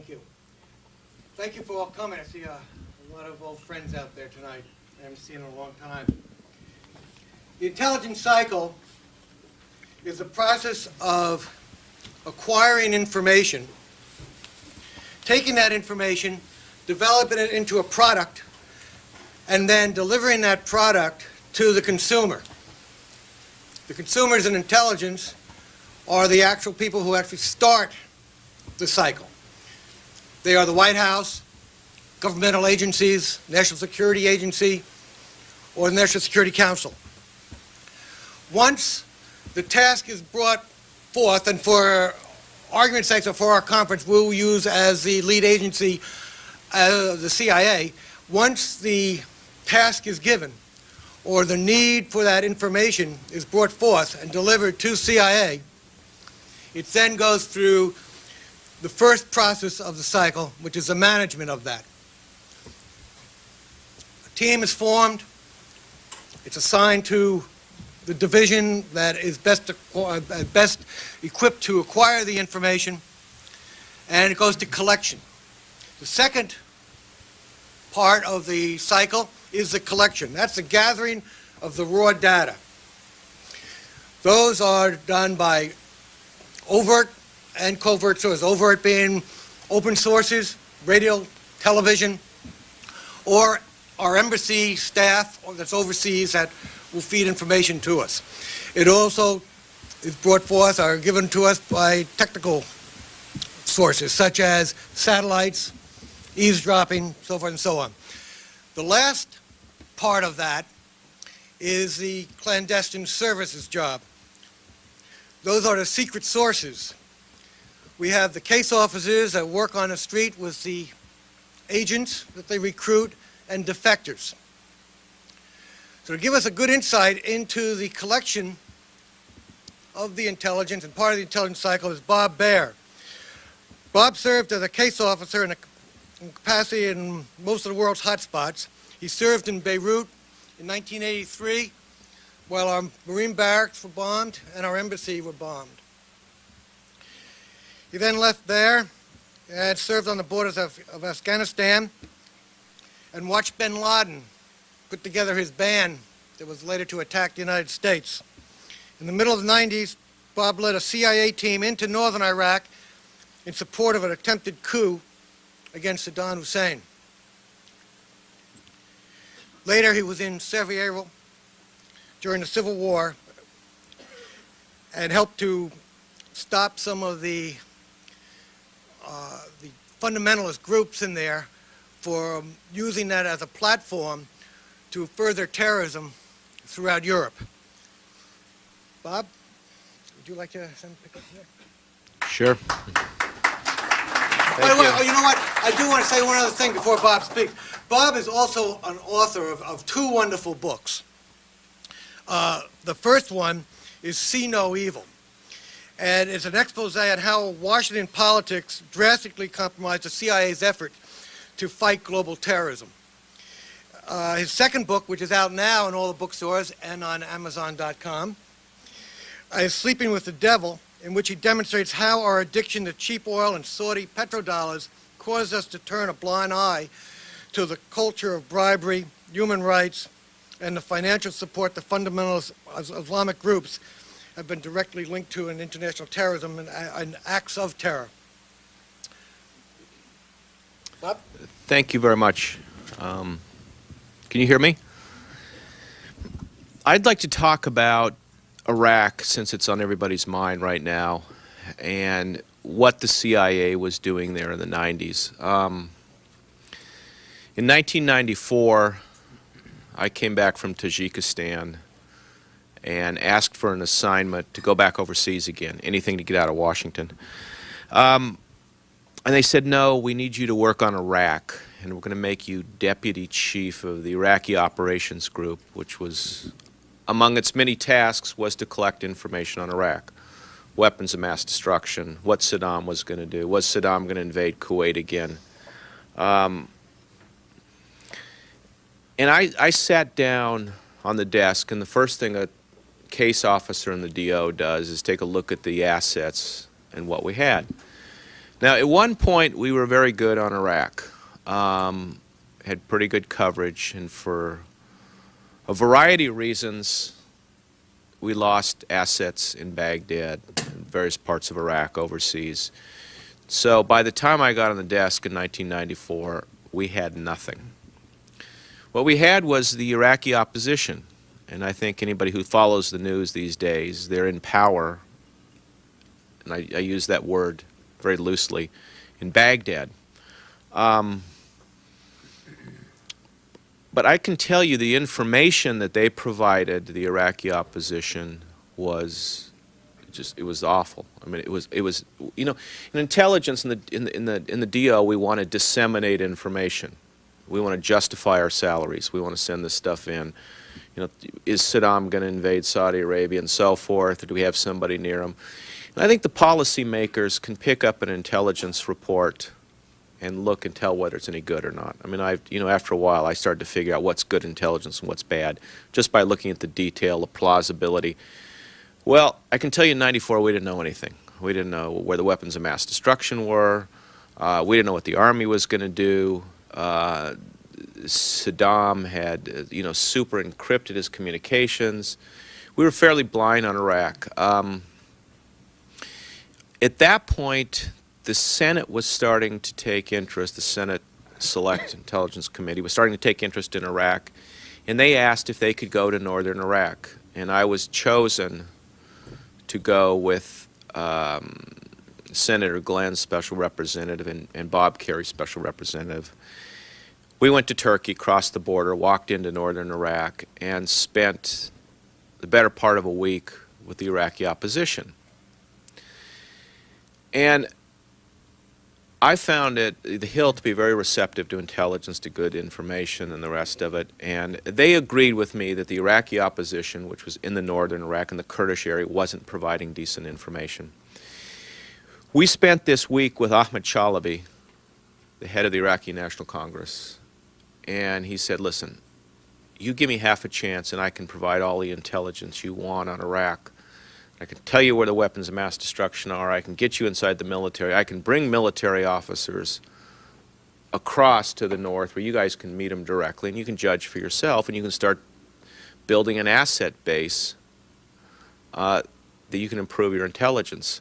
Thank you. Thank you for all coming. I see a lot of old friends out there tonight I haven't seen in a long time. The intelligence cycle is the process of acquiring information, taking that information, developing it into a product, and then delivering that product to the consumer. The consumers in intelligence are the actual people who actually start the cycle. They are the White House, governmental agencies, National Security Agency, or the National Security Council. Once the task is brought forth, and for argument's sake, so for our conference, we'll use as the lead agency the CIA. Once the task is given, or the need for that information is brought forth and delivered to CIA, it then goes through the first process of the cycle, which is the management of that. A team is formed. It's assigned to the division that is best equipped to acquire the information, and it goes to collection. The second part of the cycle is the collection. That's the gathering of the raw data. Those are done by overt and covert sources. Overt being open sources, radio, television, or our embassy staff that's overseas that will feed information to us. It also is brought forth or given to us by technical sources such as satellites, eavesdropping, so forth and so on. The last part of that is the clandestine services job. Those are the secret sources. We have the case officers that work on the street with the agents that they recruit and defectors. So to give us a good insight into the collection of the intelligence, and part of the intelligence cycle, is Bob Baer. Bob served as a case officer in capacity in most of the world's hotspots. He served in Beirut in 1983 while our Marine barracks were bombed and our embassy were bombed. He then left there and served on the borders of Afghanistan and watched bin Laden put together his band that was later to attack the United States. In the middle of the 90s, Bob led a CIA team into northern Iraq in support of an attempted coup against Saddam Hussein. Later, he was in Sarajevo during the Civil War and helped to stop some of the fundamentalist groups in there for using that as a platform to further terrorism throughout Europe. Bob, would you like to pick up here? Sure. By the way, you know what? I do want to say one other thing before Bob speaks. Bob is also an author of two wonderful books. The first one is See No Evil. And it's an expose on how Washington politics drastically compromised the CIA's effort to fight global terrorism. His second book, which is out now in all the bookstores and on Amazon.com, is Sleeping with the Devil, in which he demonstrates how our addiction to cheap oil and Saudi petrodollars caused us to turn a blind eye to the culture of bribery, human rights, and the financial support the fundamentalist Islamic groups have been directly linked to in international terrorism and acts of terror. Bob? Thank you very much. Can you hear me? I'd like to talk about Iraq, since it's on everybody's mind right now, and what the CIA was doing there in the 90s. In 1994, I came back from Tajikistan and asked for an assignment to go back overseas again, anything to get out of Washington. And they said, no, we need you to work on Iraq, and we're going to make you deputy chief of the Iraqi Operations Group, which was, among its many tasks, was to collect information on Iraq. Weapons of mass destruction, what Saddam was going to do, was Saddam going to invade Kuwait again? And I sat down on the desk, and the first thing a case officer in the DO does is take a look at the assets and what we had. Now, at one point, we were very good on Iraq. Had pretty good coverage, and for a variety of reasons, we lost assets in Baghdad and various parts of Iraq overseas. So by the time I got on the desk in 1994, we had nothing. What we had was the Iraqi opposition, and I think anybody who follows the news these days, they're in power, and I use that word very loosely, in Baghdad. But I can tell you the information that they provided the Iraqi opposition was just, it was awful. I mean, it was you know, in intelligence in the DO, we want to disseminate information. We want to justify our salaries. We want to send this stuff in. You know, is Saddam going to invade Saudi Arabia and so forth, or do we have somebody near him? And I think the policymakers can pick up an intelligence report and look and tell whether it's any good or not. I mean, you know, after a while, I started to figure out what's good intelligence and what's bad, just by looking at the detail, the plausibility. Well, I can tell you in '94, we didn't know anything. We didn't know where the weapons of mass destruction were. We didn't know what the army was going to do. Saddam had, you know, super encrypted his communications. We were fairly blind on Iraq. At that point, the Senate was starting to take interest, the Senate Select Intelligence Committee was starting to take interest in Iraq, and they asked if they could go to northern Iraq. And I was chosen to go with Senator Glenn, special representative, and Bob Kerry, special representative. We went to Turkey, crossed the border, walked into northern Iraq, and spent the better part of a week with the Iraqi opposition. And I found the Hill to be very receptive to intelligence, to good information and the rest of it, and they agreed with me that the Iraqi opposition, which was in the northern Iraq and the Kurdish area, wasn't providing decent information. We spent this week with Ahmad Chalabi, the head of the Iraqi National Congress, and he said, listen, you give me half a chance and I can provide all the intelligence you want on Iraq. I can tell you where the weapons of mass destruction are. I can get you inside the military. I can bring military officers across to the north where you guys can meet them directly and you can judge for yourself and you can start building an asset base that you can improve your intelligence.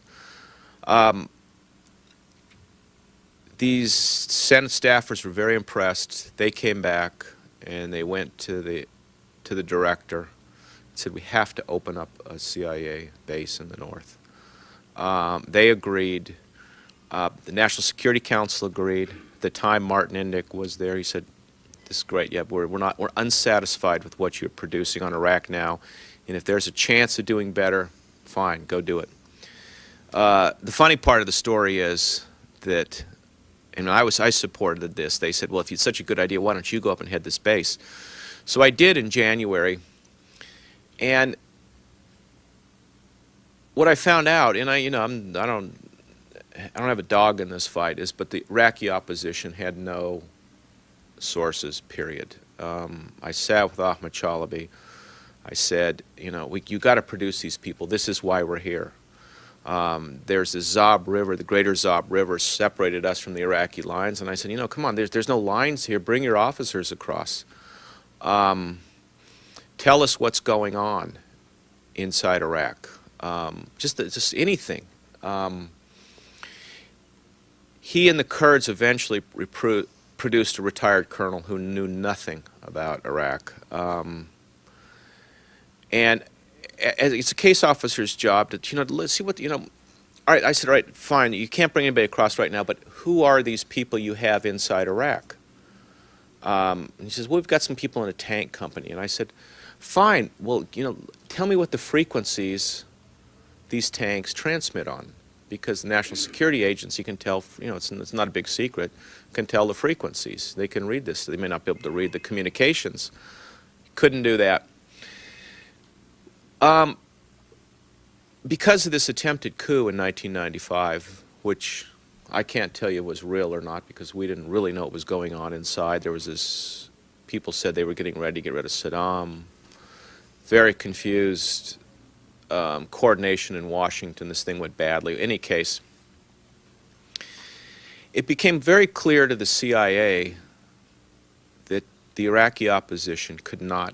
These Senate staffers were very impressed. They came back and they went to the director. Said we have to open up a CIA base in the north. They agreed. The National Security Council agreed. At the time Martin Indyk was there, he said, "This is great. Yeah, we're unsatisfied with what you're producing on Iraq now, and if there's a chance of doing better, fine, go do it." The funny part of the story is that, and I supported this. They said, "Well, if it's such a good idea, why don't you go up and head this base?" So I did in January. And what I found out, and I don't have a dog in this fight, is but the Iraqi opposition had no sources. Period. I sat with Ahmad Chalabi. I said, you got to produce these people. This is why we're here. There's the Zab River, the Greater Zab River, separated us from the Iraqi lines, and I said, come on, there's no lines here. Bring your officers across. Tell us what's going on inside Iraq. Just anything. He and the Kurds eventually produced a retired colonel who knew nothing about Iraq. And it's a case officer's job to, let's see what, all right, I said, all right, fine, you can't bring anybody across right now, but who are these people you have inside Iraq? And he says, well, we've got some people in a tank company. And I said, fine, well, tell me what the frequencies these tanks transmit on, because the National Security Agency can tell, it's not a big secret, can tell the frequencies. They can read this. They may not be able to read the communications. Couldn't do that. Because of this attempted coup in 1995, which I can't tell you was real or not because we didn't really know what was going on inside. There was this, people said they were getting ready to get rid of Saddam. Very confused. Coordination in Washington, this thing went badly. In any case, it became very clear to the CIA that the Iraqi opposition could not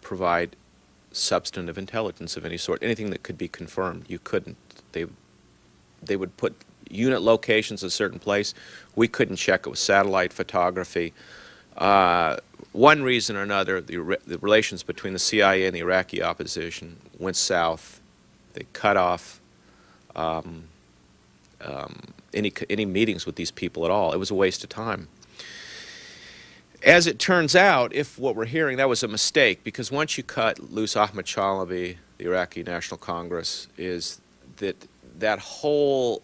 provide substantive intelligence of any sort, anything that could be confirmed. You couldn't. They would put unit locations in a certain place. We couldn't check it with satellite photography. One reason or another, the relations between the CIA and the Iraqi opposition went south. They cut off any meetings with these people at all. It was a waste of time. As it turns out, if what we're hearing, that was a mistake, because once you cut loose Ahmad Chalabi, the Iraqi National Congress, is that whole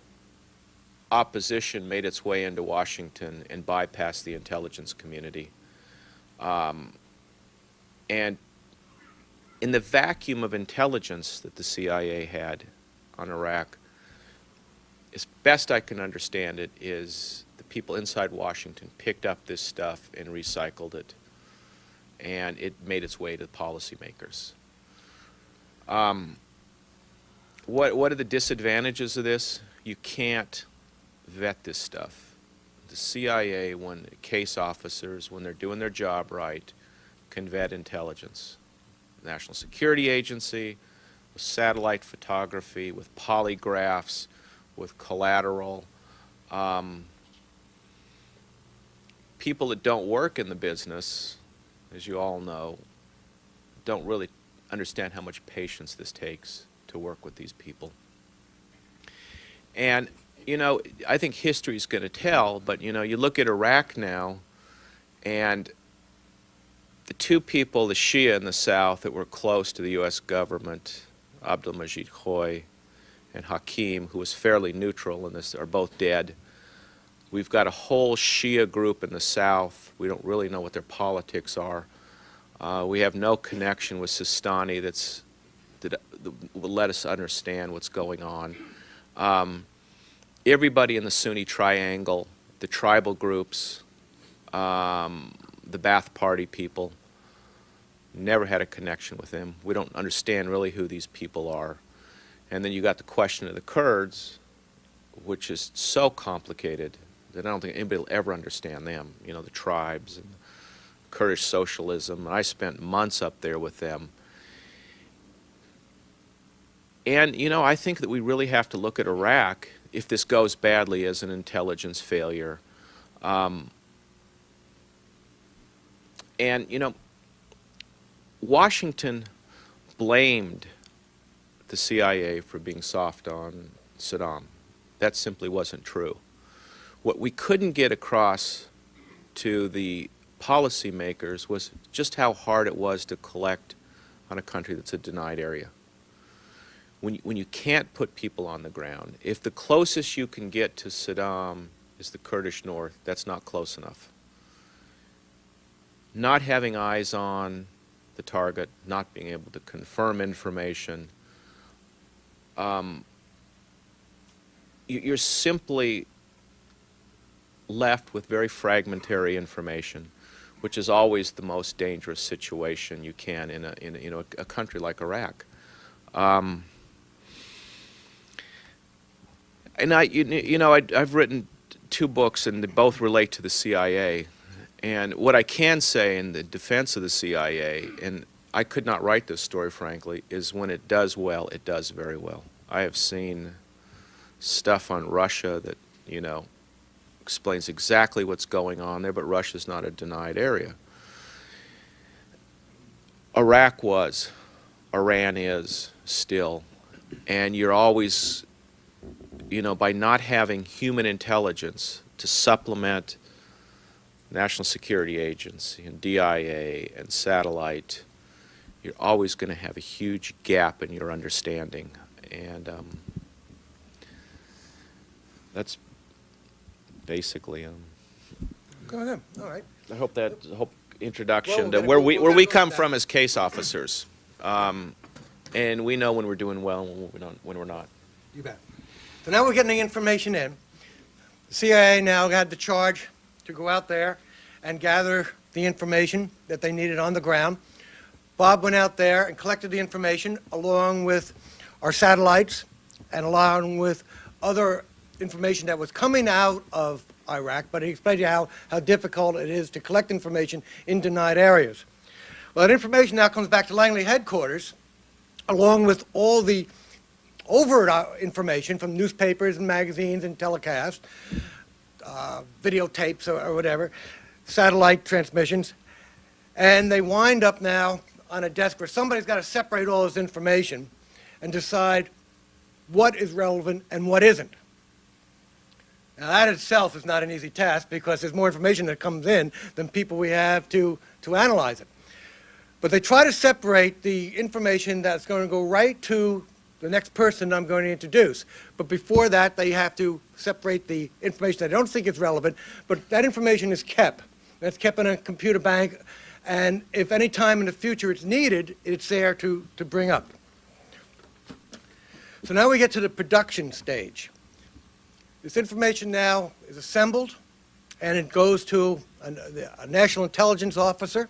opposition made its way into Washington and bypassed the intelligence community. And in the vacuum of intelligence that the CIA had on Iraq, as best I can understand it, is the people inside Washington picked up this stuff and recycled it, and it made its way to the policymakers. What are the disadvantages of this? You can't vet this stuff. The CIA, when case officers, when they're doing their job right, can vet intelligence. National Security Agency, with satellite photography, with polygraphs, with collateral. People that don't work in the business, as you all know, don't really understand how much patience this takes to work with these people. And, you know, I think history's going to tell, but, you know, you look at Iraq now, and the two people, the Shia in the south, that were close to the U.S. government, Abdul-Majid Khoy and Hakim, who was fairly neutral in this, are both dead. We've got a whole Shia group in the south. We don't really know what their politics are. We have no connection with Sistani that will let us understand what's going on. Everybody in the Sunni triangle, the tribal groups, the Ba'ath Party people, never had a connection with them. We don't understand really who these people are. And then you got the question of the Kurds, which is so complicated that I don't think anybody will ever understand them. You know, the tribes and Kurdish socialism. I spent months up there with them. And, you know, I think that we really have to look at Iraq, if this goes badly, as an intelligence failure. And, you know, Washington blamed the CIA for being soft on Saddam. That simply wasn't true. What we couldn't get across to the policymakers was just how hard it was to collect on a country that's a denied area. When you can't put people on the ground, if the closest you can get to Saddam is the Kurdish north, that's not close enough. Not having eyes on the target, not being able to confirm information, you're simply left with very fragmentary information, which is always the most dangerous situation you can in a country like Iraq. And I've written 2 books, and they both relate to the CIA. And what I can say in the defense of the CIA, and I could not write this story, frankly, is when it does well, it does very well. I have seen stuff on Russia that, you know, explains exactly what's going on there, but Russia's not a denied area. Iraq was, Iran is still, and you're always, you know, by not having human intelligence to supplement National Security Agency and DIA and satellite, you're always going to have a huge gap in your understanding. And that's basically. Go ahead. All right. I hope that introduction Well, to where we come that. from as case officers, and we know when we're doing well and when we're not. You bet. So now we're getting the information in. The CIA now had the charge to go out there and gather the information that they needed on the ground. Bob went out there and collected the information along with our satellites and along with other information that was coming out of Iraq, but he explained to you how difficult it is to collect information in denied areas. Well, that information now comes back to Langley headquarters, along with all the overt information from newspapers and magazines and telecasts, videotapes or whatever, satellite transmissions, and they wind up now on a desk where somebody's got to separate all this information and decide what is relevant and what isn't. Now that itself is not an easy task because there's more information that comes in than people we have to analyze it. But they try to separate the information that's going to go right to the next person I'm going to introduce. But before that, they have to separate the information that I don't think is relevant, but that information is kept. That's kept in a computer bank, and if any time in the future it's needed, it's there to bring up. So now we get to the production stage. This information now is assembled, and it goes to a national intelligence officer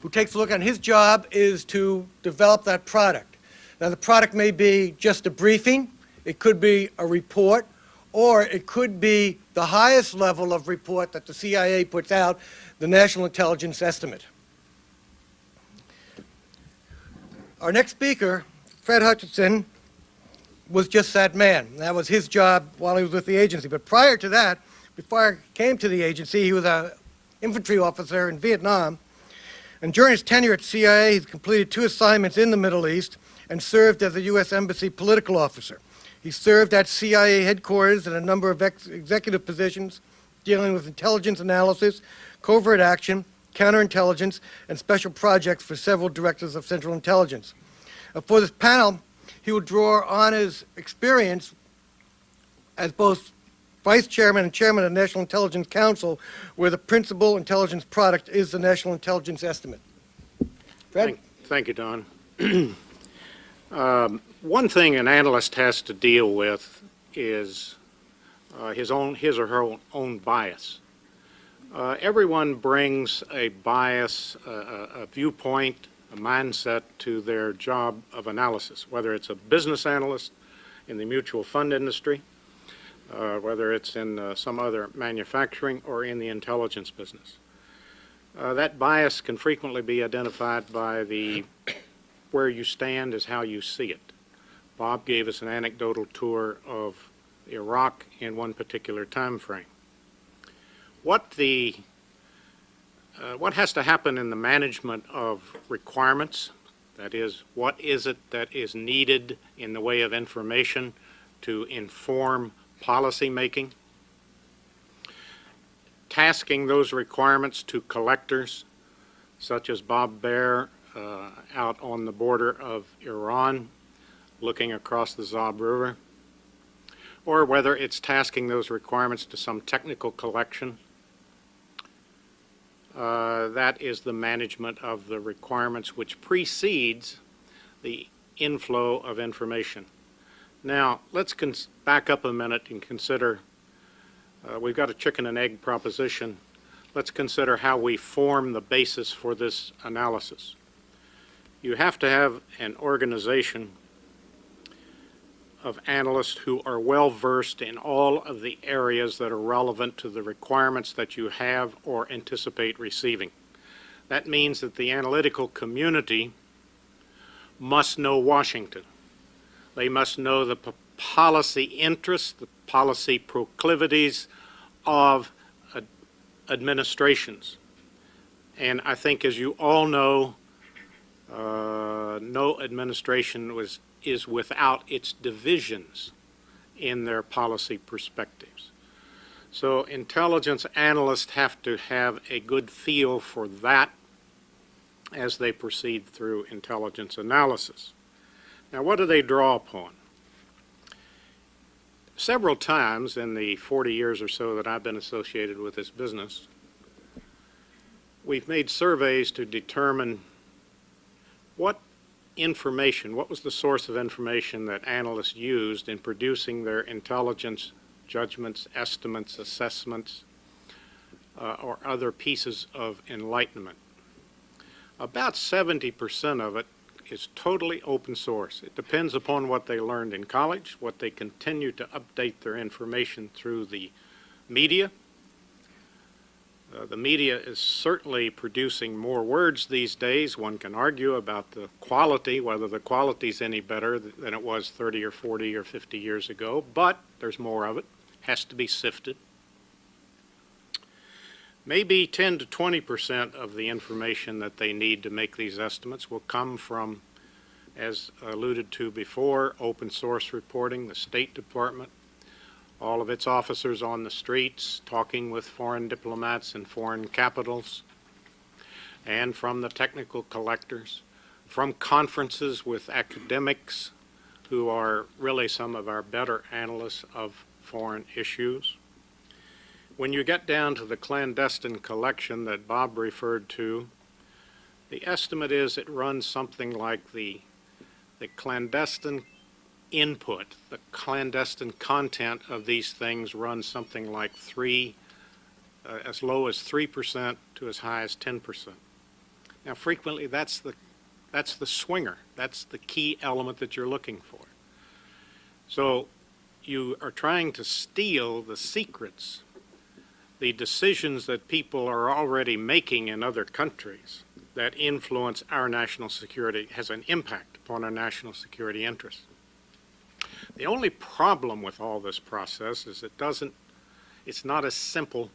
who takes a look, and his job is to develop that product. Now, the product may be just a briefing, it could be a report, or it could be the highest level of report that the CIA puts out, the National Intelligence Estimate. Our next speaker, Fred Hutchinson, was just that man. That was his job while he was with the agency. But prior to that, before I came to the agency, he was an infantry officer in Vietnam. And during his tenure at CIA, he completed 2 assignments in the Middle East and served as a U.S. Embassy political officer. He served at CIA headquarters in a number of executive positions dealing with intelligence analysis, covert action, counterintelligence, and special projects for several directors of Central Intelligence. For this panel, he will draw on his experience as both Vice Chairman and Chairman of the National Intelligence Council, where the principal intelligence product is the National Intelligence Estimate. Fred? Thank you, Don. One thing an analyst has to deal with is his or her own bias. Everyone brings a bias, a viewpoint, a mindset to their job of analysis, whether it's a business analyst in the mutual fund industry, whether it's in some other manufacturing or in the intelligence business. That bias can frequently be identified by where you stand is how you see it. Bob gave us an anecdotal tour of Iraq in one particular time frame. What has to happen in the management of requirements, that is, what is it that is needed in the way of information to inform policy making, tasking those requirements to collectors, such as Bob Baer out on the border of Iran, looking across the Zab River, or whether it's tasking those requirements to some technical collection. That is the management of the requirements which precedes the inflow of information. Now, let's back up a minute and consider, we've got a chicken and egg proposition. Let's consider how we form the basis for this analysis. You have to have an organization of analysts who are well versed in all of the areas that are relevant to the requirements that you have or anticipate receiving. That means that the analytical community must know Washington. They must know the policy interests, the policy proclivities of administrations. And I think, as you all know, no administration is without its divisions in their policy perspectives. So intelligence analysts have to have a good feel for that as they proceed through intelligence analysis. Now, what do they draw upon? Several times in the 40 years or so that I've been associated with this business, we've made surveys to determine what was the source of information that analysts used in producing their intelligence judgments, estimates, assessments, or other pieces of enlightenment. About 70% of it is totally open source. It depends upon what they learned in college, what they continue to update their information through the media. The media is certainly producing more words these days. One can argue about the quality, whether the quality is any better than it was 30 or 40 or 50 years ago, but there's more of it. Has to be sifted. Maybe 10 to 20% of the information that they need to make these estimates will come from, as alluded to before, open source reporting, the State Department, all of its officers on the streets talking with foreign diplomats in foreign capitals, and from the technical collectors, from conferences with academics who are really some of our better analysts of foreign issues. When you get down to the clandestine collection that Bob referred to, the estimate is it runs something like the clandestine input, the clandestine content of these things runs something like as low as 3% to as high as 10%. Now frequently that's the swinger, that's the key element that you're looking for. So you are trying to steal the secrets, the decisions that people are already making in other countries that influence our national security, has an impact upon our national security interests. The only problem with all this process is it's not as simple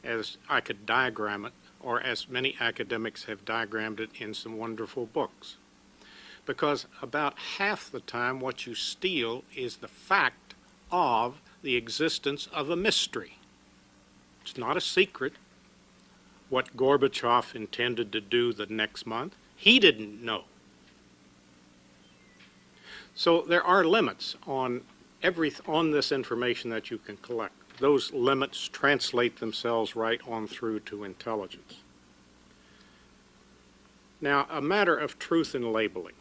as I could diagram it, or as many academics have diagrammed it in some wonderful books. Because about half the time what you steal is the fact of the existence of a mystery. It's not a secret what Gorbachev intended to do the next month. He didn't know. So there are limits on this information that you can collect. Those limits translate themselves right on through to intelligence. Now, a matter of truth in labeling.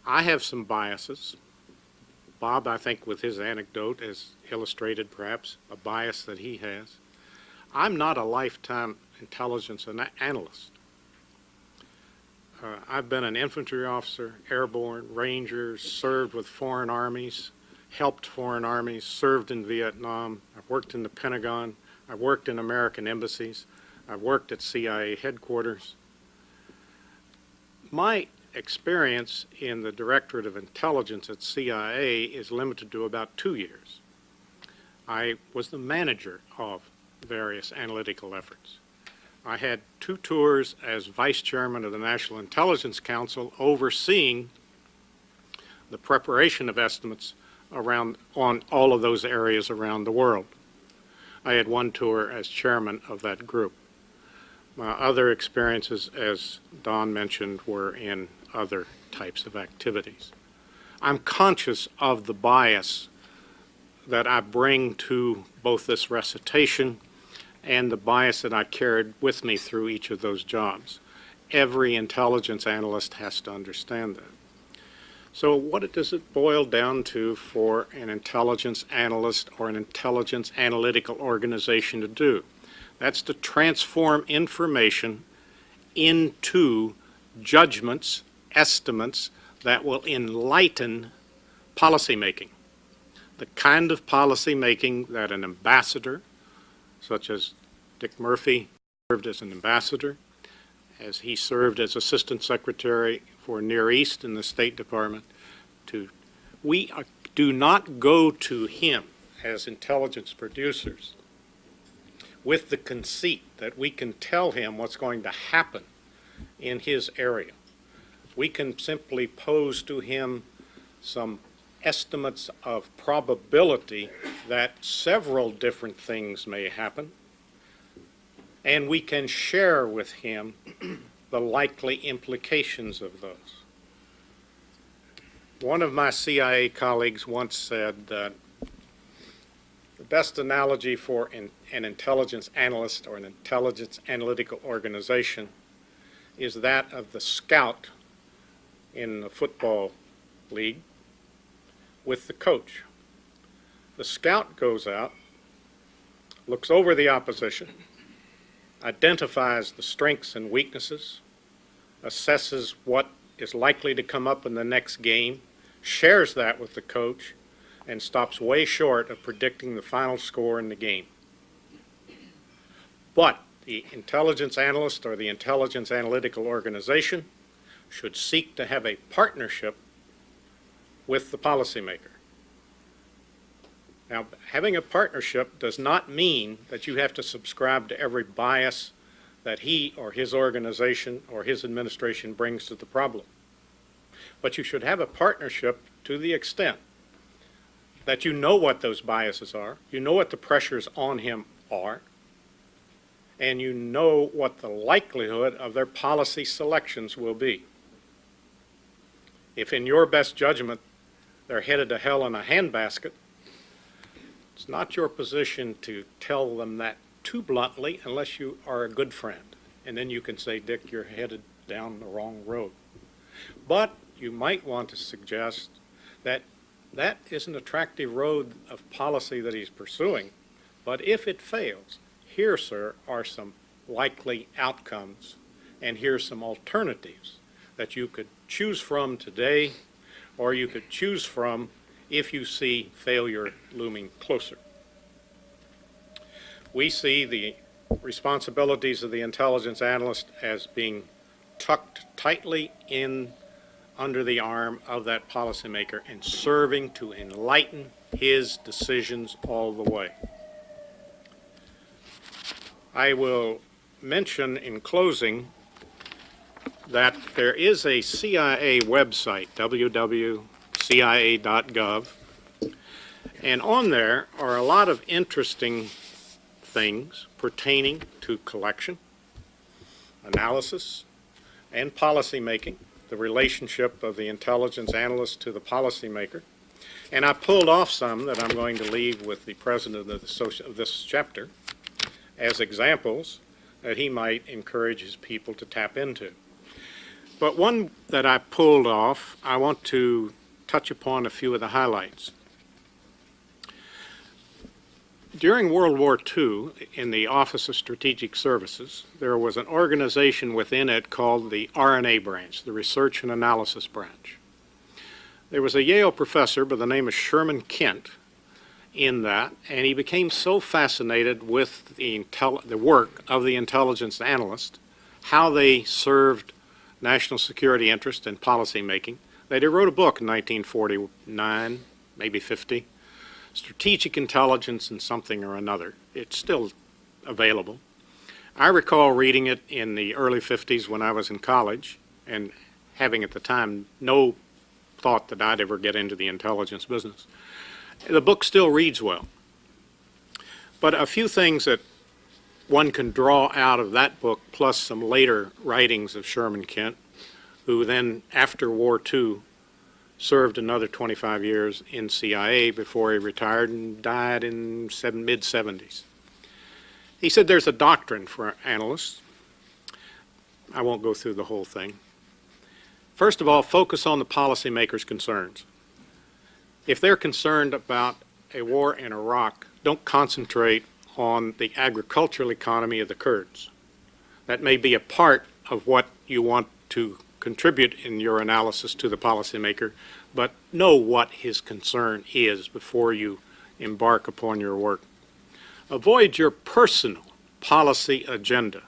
I have some biases. Bob, I think, with his anecdote has illustrated perhaps a bias that he has. I'm not a lifetime intelligence analyst. I've been an infantry officer, airborne, rangers, served with foreign armies, helped foreign armies, served in Vietnam. I've worked in the Pentagon. I've worked in American embassies. I've worked at CIA headquarters. My experience in the Directorate of Intelligence at CIA is limited to about 2 years. I was the manager of various analytical efforts. I had 2 tours as Vice Chairman of the National Intelligence Council overseeing the preparation of estimates on all of those areas around the world. I had 1 tour as Chairman of that group. My other experiences, as Don mentioned, were in other types of activities. I'm conscious of the bias that I bring to both this recitation and the bias that I carried with me through each of those jobs. Every intelligence analyst has to understand that. So what does it boil down to for an intelligence analyst or an intelligence analytical organization to do? That's to transform information into judgments, estimates that will enlighten policymaking. The kind of policymaking that an ambassador, such as Dick Murphy, served as an ambassador, as he served as Assistant Secretary for Near East in the State Department. We do not go to him as intelligence producers with the conceit that we can tell him what's going to happen in his area. We can simply pose to him some estimates of probability that several different things may happen, and we can share with him the likely implications of those. One of my CIA colleagues once said that the best analogy for an intelligence analyst or an intelligence analytical organization is that of the scout in the football league with the coach. The scout goes out, looks over the opposition, identifies the strengths and weaknesses, assesses what is likely to come up in the next game, shares that with the coach, and stops way short of predicting the final score in the game. But the intelligence analyst or the intelligence analytical organization should seek to have a partnership with the policymaker. Now, having a partnership does not mean that you have to subscribe to every bias that he or his organization or his administration brings to the problem. But you should have a partnership to the extent that you know what those biases are, you know what the pressures on him are, and you know what the likelihood of their policy selections will be. If in your best judgment they're headed to hell in a handbasket, it's not your position to tell them that too bluntly unless you are a good friend. And then you can say, Dick, you're headed down the wrong road. But you might want to suggest that that is an attractive road of policy that he's pursuing. But if it fails, here, sir, are some likely outcomes, and here's some alternatives that you could choose from today, or you could choose from if you see failure looming closer. We see the responsibilities of the intelligence analyst as being tucked tightly in under the arm of that policymaker and serving to enlighten his decisions all the way. I will mention in closing that there is a CIA website, www.cia.gov, and on there are a lot of interesting things pertaining to collection, analysis, and policy making, the relationship of the intelligence analyst to the policymaker. And I pulled off some that I'm going to leave with the president of this chapter as examples that he might encourage his people to tap into. But one that I pulled off, I want to touch upon a few of the highlights. During World War II, in the Office of Strategic Services, there was an organization within it called the RNA branch, the Research and Analysis branch. There was a Yale professor by the name of Sherman Kent in that, and he became so fascinated with the work of the intelligence analyst, how they served national security interest and policy making, that he wrote a book in 1949, maybe 50, Strategic Intelligence and Something or Another. It's still available. I recall reading it in the early 50s when I was in college and having at the time no thought that I'd ever get into the intelligence business. The book still reads well. But a few things that one can draw out of that book, plus some later writings of Sherman Kent, who then, after War II, served another 25 years in CIA before he retired and died in mid-70s. He said there's a doctrine for analysts. I won't go through the whole thing. First of all, focus on the policymaker's concerns. If they're concerned about a war in Iraq, don't concentrate on the agricultural economy of the Kurds. That may be a part of what you want to contribute in your analysis to the policymaker, but know what his concern is before you embark upon your work. Avoid your personal policy agenda.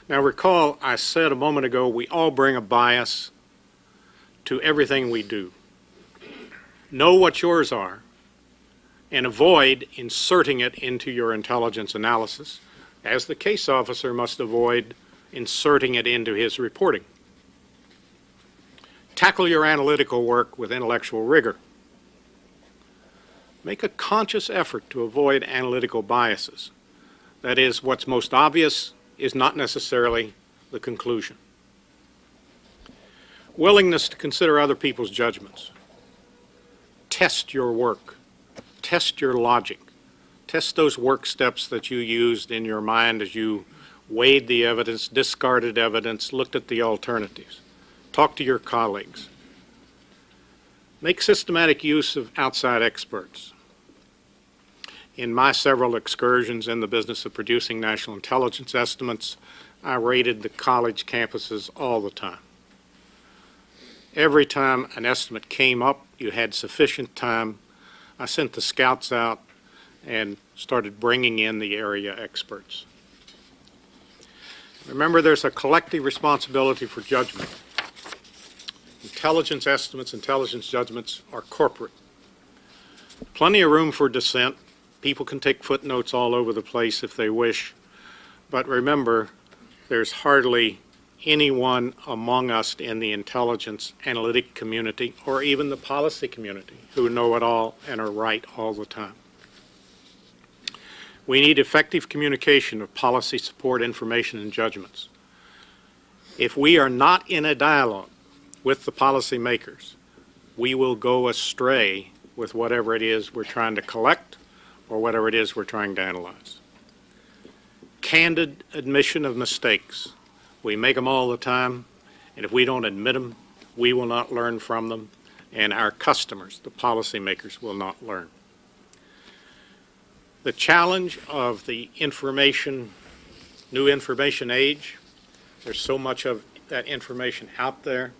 Now recall, I said a moment ago, we all bring a bias to everything we do. Know what yours are and avoid inserting it into your intelligence analysis, as the case officer must avoid inserting it into his reporting. Tackle your analytical work with intellectual rigor. Make a conscious effort to avoid analytical biases. That is, what's most obvious is not necessarily the conclusion. Willingness to consider other people's judgments. Test your work. Test your logic. Test those work steps that you used in your mind as you weighed the evidence, discarded evidence, looked at the alternatives. Talk to your colleagues. Make systematic use of outside experts. In my several excursions in the business of producing national intelligence estimates, I raided the college campuses all the time. Every time an estimate came up, you had sufficient time. I sent the scouts out and started bringing in the area experts. Remember, there's a collective responsibility for judgment. Intelligence estimates, intelligence judgments are corporate. Plenty of room for dissent. People can take footnotes all over the place if they wish. But remember, there's hardly anyone among us in the intelligence analytic community or even the policy community who know it all and are right all the time. We need effective communication of policy support, information, and judgments. If we are not in a dialogue with the policymakers, we will go astray with whatever it is we're trying to collect or whatever it is we're trying to analyze. Candid admission of mistakes. We make them all the time, and if we don't admit them, we will not learn from them, and our customers, the policymakers, will not learn. The challenge of the new information age, there's so much of that information out there.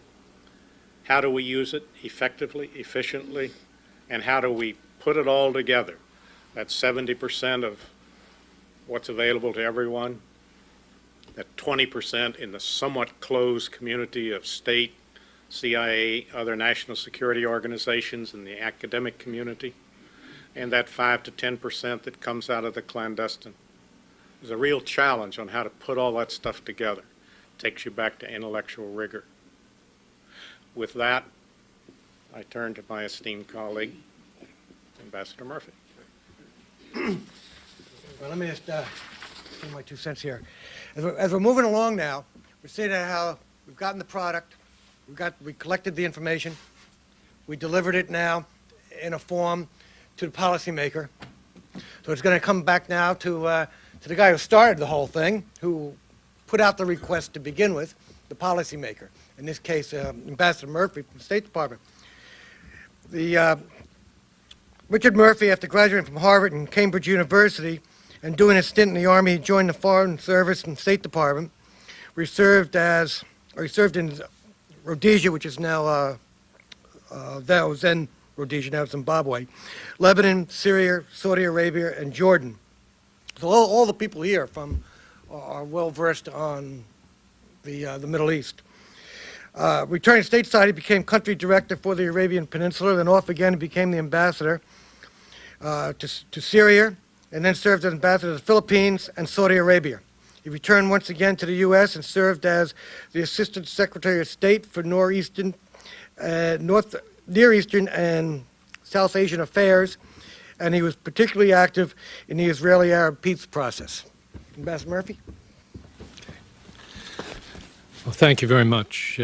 How do we use it effectively, efficiently, and how do we put it all together? That's 70% of what's available to everyone. That 20% in the somewhat closed community of state, CIA, other national security organizations, and the academic community, and that 5 to 10% that comes out of the clandestine. There's a real challenge on how to put all that stuff together. It takes you back to intellectual rigor. With that, I turn to my esteemed colleague, Ambassador Murphy. Well, let me just give my 2 cents here. As we're moving along now, we're seeing how we've gotten the product, we collected the information, we delivered it now in a form to the policymaker. So it's going to come back now to the guy who started the whole thing, who put out the request to begin with, the policymaker. In this case, Ambassador Murphy from the State Department. Richard Murphy, after graduating from Harvard and Cambridge University and doing a stint in the Army, he joined the Foreign Service and State Department. He served in Rhodesia, which is now, that was then Rhodesia, now Zimbabwe, Lebanon, Syria, Saudi Arabia, and Jordan. So all the people here are well versed on the Middle East. Returning stateside, he became country director for the Arabian Peninsula, then off again he became the ambassador to Syria, and then served as ambassador to the Philippines and Saudi Arabia. He returned once again to the U.S. and served as the Assistant Secretary of State for Near Eastern and South Asian affairs, and he was particularly active in the Israeli-Arab peace process. Ambassador Murphy? Well, thank you very much.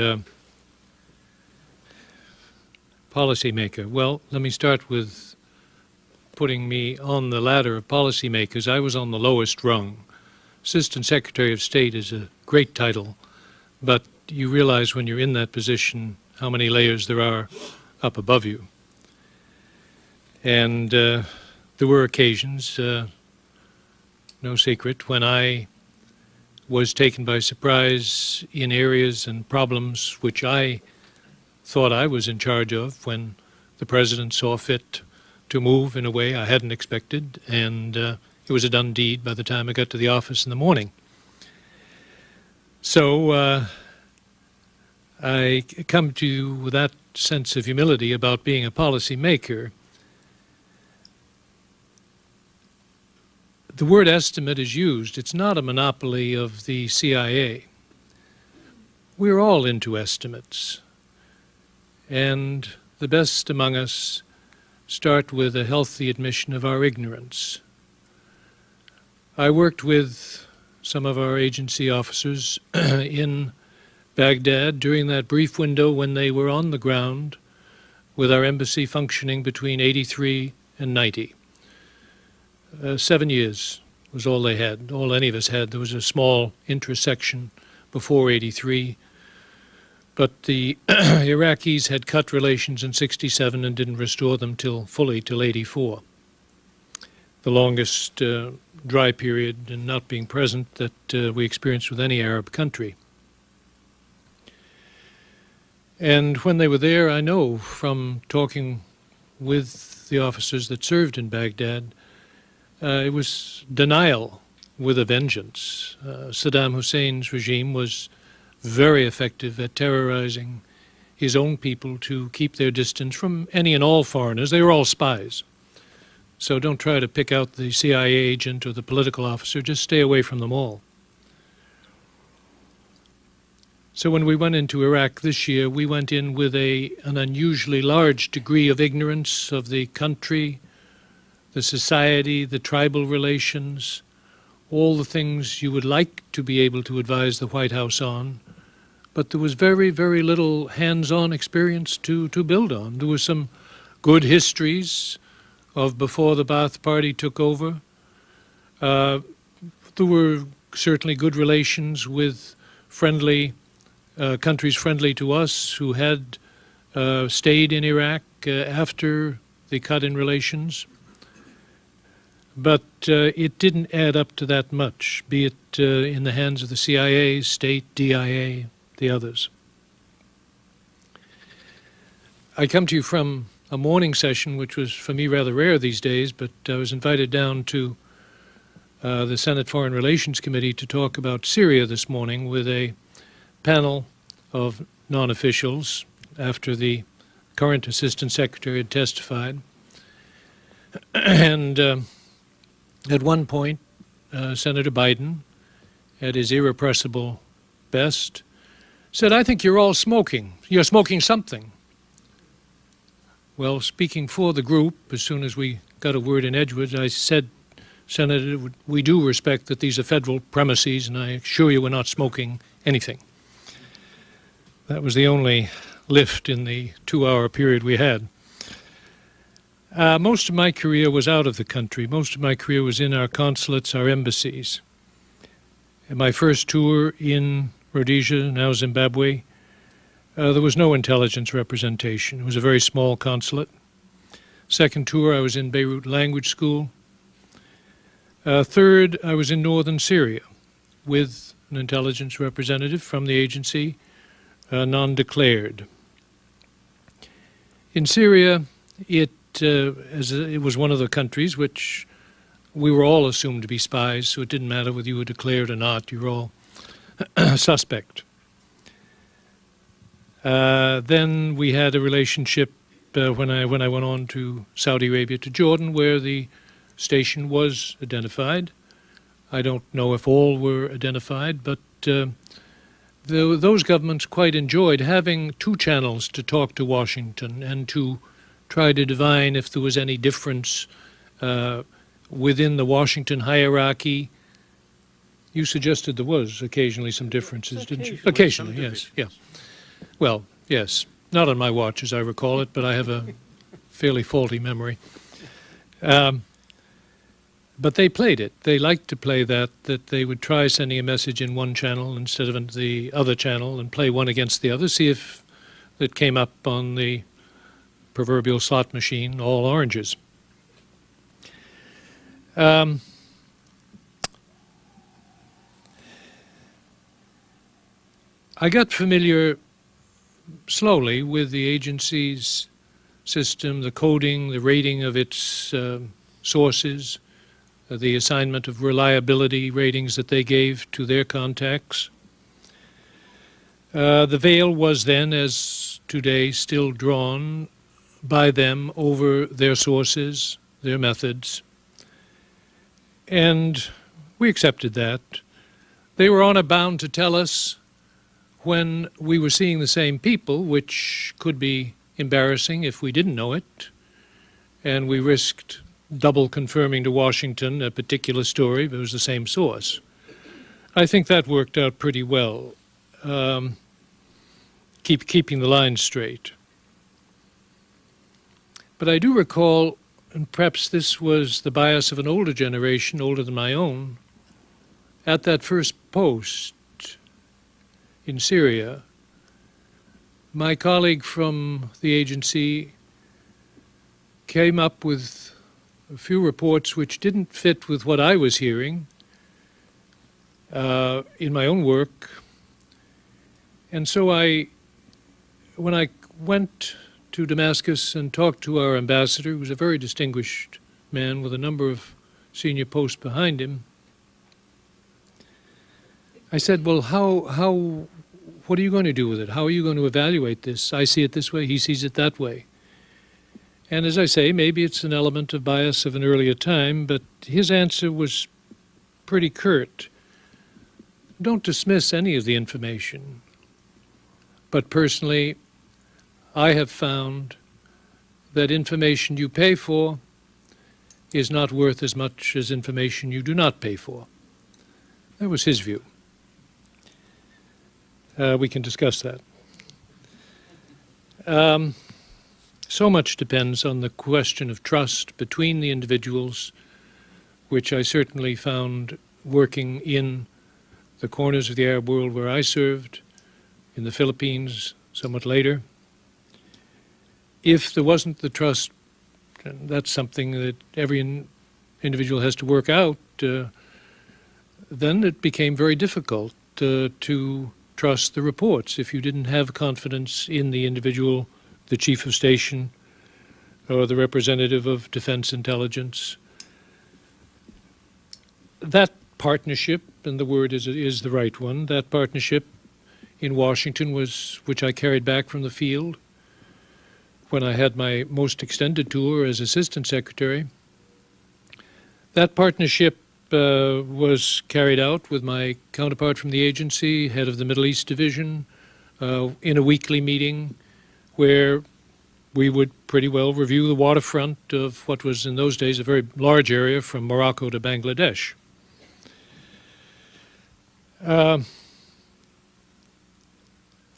Policymaker. Well, let me start with putting me on the ladder of policymakers. I was on the lowest rung. Assistant Secretary of State is a great title, but you realize when you're in that position how many layers there are up above you. And there were occasions, no secret, when I was taken by surprise in areas and problems which I thought I was in charge of when the President saw fit to move in a way I hadn't expected, and it was a done deed by the time I got to the office in the morning. So I come to you with that sense of humility about being a policy maker. The word estimate is used. It's not a monopoly of the CIA. We're all into estimates. And the best among us start with a healthy admission of our ignorance. I worked with some of our agency officers in Baghdad during that brief window when they were on the ground with our embassy functioning between 83 and 90. 7 years was all they had, all any of us had. There was a small intersection before 83, but the Iraqis had cut relations in 67 and didn't restore them fully till 84. the longest dry period and not being present that we experienced with any Arab country. And when they were there, I know from talking with the officers that served in Baghdad, it was denial with a vengeance. Saddam Hussein's regime was very effective at terrorizing his own people to keep their distance from any and all foreigners. They were all spies. So don't try to pick out the CIA agent or the political officer. Just stay away from them all. So when we went into Iraq this year, we went in with an unusually large degree of ignorance of the country, the society, the tribal relations, all the things you would like to be able to advise the White House on. But there was very, very little hands-on experience to build on. There were some good histories of before the Ba'ath Party took over. There were certainly good relations with friendly countries friendly to us who had stayed in Iraq after the cut in relations. But it didn't add up to that much, be it in the hands of the CIA, State, DIA, the others. I come to you from a morning session, which was for me rather rare these days, but I was invited down to the Senate Foreign Relations Committee to talk about Syria this morning with a panel of non-officials after the current Assistant Secretary had testified. And at one point, Senator Biden, at his irrepressible best, said, "I think you're all smoking. You're smoking something." Well, speaking for the group, as soon as we got a word in edgeways, I said, "Senator, we do respect that these are federal premises, and I assure you we're not smoking anything." That was the only lift in the 2-hour period we had. Most of my career was out of the country. Most of my career was in our consulates, our embassies. In my first tour in Rhodesia, now Zimbabwe, there was no intelligence representation. It was a very small consulate. Second tour, I was in Beirut Language School. Third, I was in northern Syria with an intelligence representative from the agency, non-declared. In Syria, it was one of the countries which we were all assumed to be spies, so it didn't matter whether you were declared or not. You were all suspect. Then we had a relationship when I went on to Saudi Arabia, to Jordan, where the station was identified. I don't know if all were identified, but those governments quite enjoyed having two channels to talk to Washington and to try to divine if there was any difference within the Washington hierarchy. You suggested there was occasionally some differences, didn't you? Occasionally, yes. Yeah. Well, yes. Not on my watch, as I recall it, but I have a fairly faulty memory. But they played it. They liked to play that they would try sending a message in one channel instead of the other channel and play one against the other, see if it came up on the proverbial slot machine, all oranges. I got familiar slowly with the agency's system, the coding, the rating of its sources, the assignment of reliability ratings that they gave to their contacts. The veil was then, as today, still drawn by them over their sources, their methods, and we accepted that. They were honor bound to tell us when we were seeing the same people, which could be embarrassing if we didn't know it, and we risked double confirming to Washington a particular story, but it was the same source. I think that worked out pretty well, keeping the line straight. But I do recall, and perhaps this was the bias of an older generation, older than my own, at that first post in Syria, my colleague from the agency came up with a few reports which didn't fit with what I was hearing in my own work. And so when I went to Damascus and talked to our ambassador, who was a very distinguished man with a number of senior posts behind him, I said, well, what are you going to do with it? How are you going to evaluate this? I see it this way, he sees it that way. And as I say, maybe it's an element of bias of an earlier time, but his answer was pretty curt. Don't dismiss any of the information. But personally, I have found that information you pay for is not worth as much as information you do not pay for. That was his view. We can discuss that. So much depends on the question of trust between the individuals, which I certainly found working in the corners of the Arab world where I served, in the Philippines somewhat later. If there wasn't the trust, and that's something that every individual has to work out, then it became very difficult to trust the reports. If you didn't have confidence in the individual, the chief of station, or the representative of defense intelligence, that partnership, and the word is the right one, that partnership in Washington was, which I carried back from the field when I had my most extended tour as Assistant Secretary. That partnership was carried out with my counterpart from the agency, head of the Middle East Division, in a weekly meeting where we would pretty well review the waterfront of what was in those days a very large area from Morocco to Bangladesh.